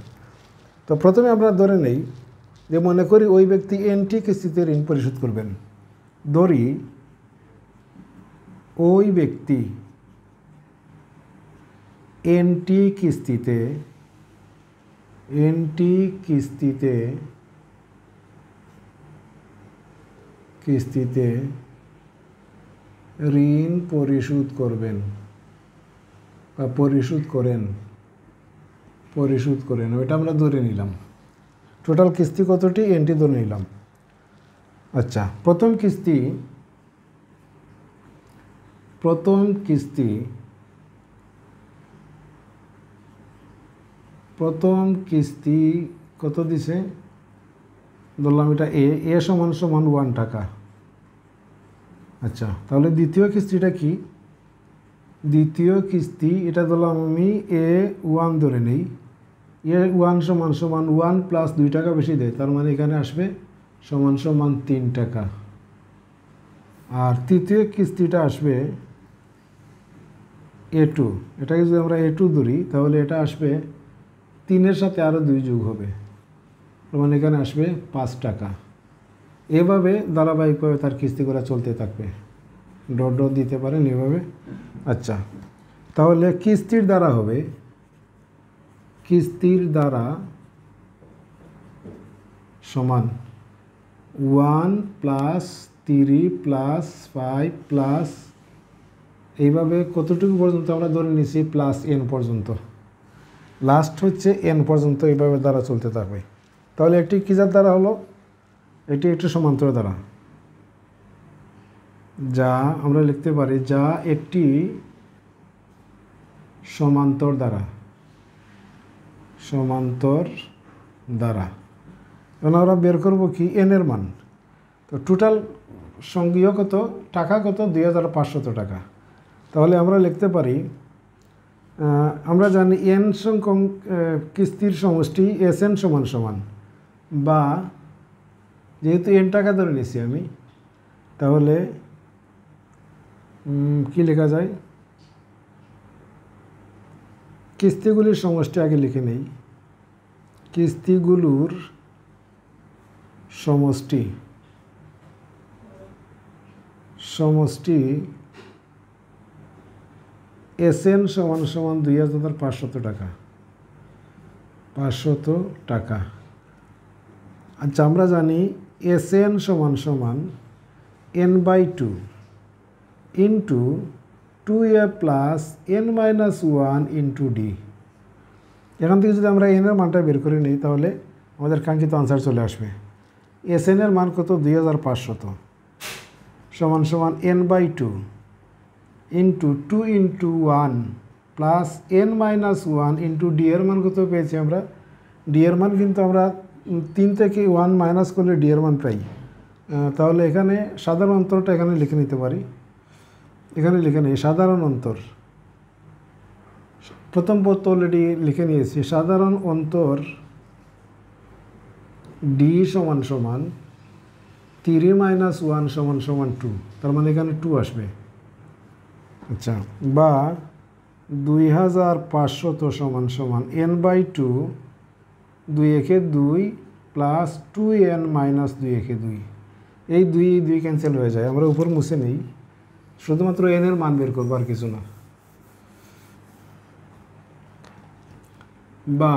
তো প্রথমে আমরা ধরে নেই যে, মনে করি ওই ব্যক্তি এনটি কিস্তিতে ঋণ পরিশোধ করবেন। ধরি ওই ব্যক্তি এনটি কিস্তিতে ঋণ পরিশোধ করবেন বা পরিশোধ করেন, ওইটা আমরা ধরে নিলাম। টোটাল কিস্তি কতটি? এনটি ধরে নিলাম। আচ্ছা, প্রথম কিস্তি কত দিছে? ধরলাম এটা এ সমান সমান 1 টাকা। আচ্ছা, তাহলে দ্বিতীয় কিস্তিটা কি? দ্বিতীয় কিস্তি এটা ধরলাম আমি A1 ধরে নেই। A1 সমান সমান 1 প্লাস 2 টাকা বেশি দেয়, তার মানে এখানে আসবে সমান সমান 3 টাকা। আর তৃতীয় কিস্তিটা আসবে A2। এটাকে যদি আমরা A2 ধরি, তাহলে এটা আসবে 3-এর সাথে আরও 2 যোগ হবে, মানে এখানে আসবে 5 টাকা। এভাবে ধারাবাহিকভাবে তার কিস্তিগুলো চলতে থাকবে। ডট ডট দিতে পারেন এভাবে। আচ্ছা, তাহলে কিস্তির দ্বারা সমান 1 প্লাস 3 প্লাস 5 প্লাস, এইভাবে কতটুকু পর্যন্ত আমরা ধরে নিছি? প্লাস n পর্যন্ত। লাস্ট হচ্ছে n পর্যন্ত, এইভাবে দ্বারা চলতে থাকবে। তাহলে একটি কিজার দ্বারা হলো, এটি একটি সমান্তর দ্বারা, যা আমরা লিখতে পারি যা একটি সমান্তর দ্বারা। এখন আমরা বের করব কি? n এর মান। তো টোটাল সংগ্রহ কত? টাকা কত? 2500 টাকা। তাহলে আমরা লিখতে পারি, আমরা জানি n সংখ্যক কিস্তির সমষ্টি Sn সমান সমান, বা যেহেতু n টাকা ধরে নিছি আমি, তাহলে কি লেখা যায়? কিস্তিগুলির সমষ্টি আগে লিখে নেই। কিস্তিগুলোর সমষ্টি Sn সমান সমান 2500 টাকা। 500 টাকা। আচ্ছা, আমরা জানি Sn সমান সমান n/2 * 2a + n - 1 * d। এখান থেকে যদি আমরা এন এর মানটা বের করে নিই তাহলে আমাদের কাঙ্ক্ষিত আনসার চলে আসবে। এস এন এর মান কত 2500 সমান সমান n/2 into 2 into 1 plus n-1 into D এর মান কত পেয়েছি আমরা। ডি এর মান কিন্তু আমরা 3 থেকে 1 মাইনাস করলে ডি এর মান পাই। তাহলে এখানে সাধারণ অন্তরটা এখানে লিখে নিতে পারি। এখানে লিখে নিই সাধারণ অন্তর, প্রথম পদ তো অলরেডি লিখে নিয়েছি। সাধারণ অন্তর ডি সমান সমান 3 - 1 সমান সমান 2, তার মানে এখানে 2 আসবে। আচ্ছা, বা 2500 সমান সমান n/2 2 একে 2 প্লাস 2n মাইনাস 2 একে 2। এই 2 ক্যান্সেল হয়ে যায়, আমরা উপর মুছে নেই, শুধুমাত্র n এর মান বের করবো আর কিছু না। বা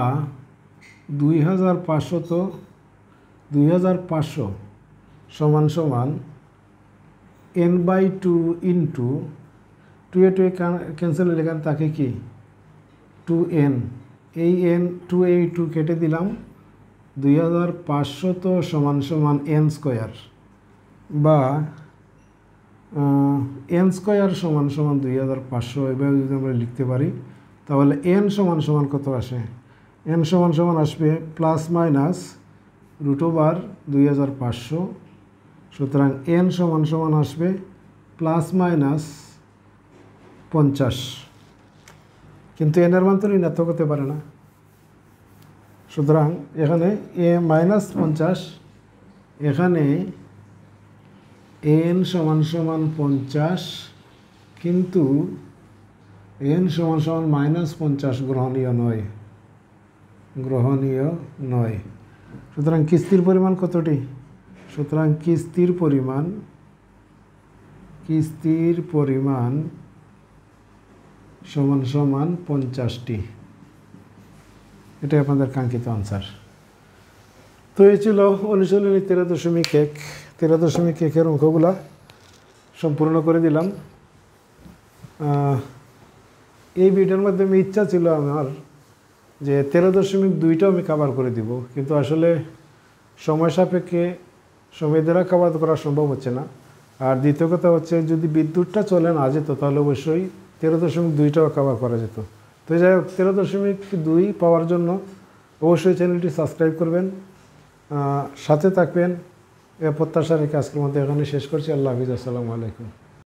2500 সমান সমান n/2 ইন্টু 2 এ 2 ক্যান্সেল হয়ে গেলে তাকে কি 2n, এই n 2 এই 2 কেটে দিলাম, 2500 সমান সমান n স্কোয়ার, বা n স্কোয়ার সমান সমান 2500। এভাবে যদি আমরা লিখতে পারি তাহলে n সমান সমান কত আসে? n সমান সমান আসবে প্লাস মাইনাস √2500। সুতরাং n সমান সমান আসবে প্লাস মাইনাস 50, কিন্তু n এর মান তো ঋণাত্মক হতে পারে না। সুতরাং এখানে -50, এখানে n সমান সমান 50, কিন্তু n সমান সমান -50 গ্রহণীয় নয়। সুতরাং কিস্তির পরিমাণ কতটি? সুতরাং কিস্তির পরিমাণ সমান সমান 50টি। এটাই আপনাদের কাঙ্ক্ষিত আনসার। তো এই ছিল অনুশীলনী 13.1 অঙ্কগুলা সম্পূর্ণ করে দিলাম। এই ভিডিওর মাধ্যমে ইচ্ছা ছিল আমার যে 13.2টাও আমি কভার করে দিব, কিন্তু আসলে সময় সাপেক্ষে সময় দ্বারা কভার করা সম্ভব হচ্ছে না। আর দ্বিতীয় কথা হচ্ছে, যদি বিদ্যুৎটা চলে না যেত তাহলে অবশ্যই 13.2টাও কভার করা যেত। তো যাই হোক, 13.2 পাওয়ার জন্য অবশ্যই চ্যানেলটি সাবস্ক্রাইব করবেন, সাথে থাকবেন। এ প্রত্যাশা রেখে আজকের মধ্যে এখানে শেষ করছি। আল্লাহ হাফিজ, আসসালামু আলাইকুম।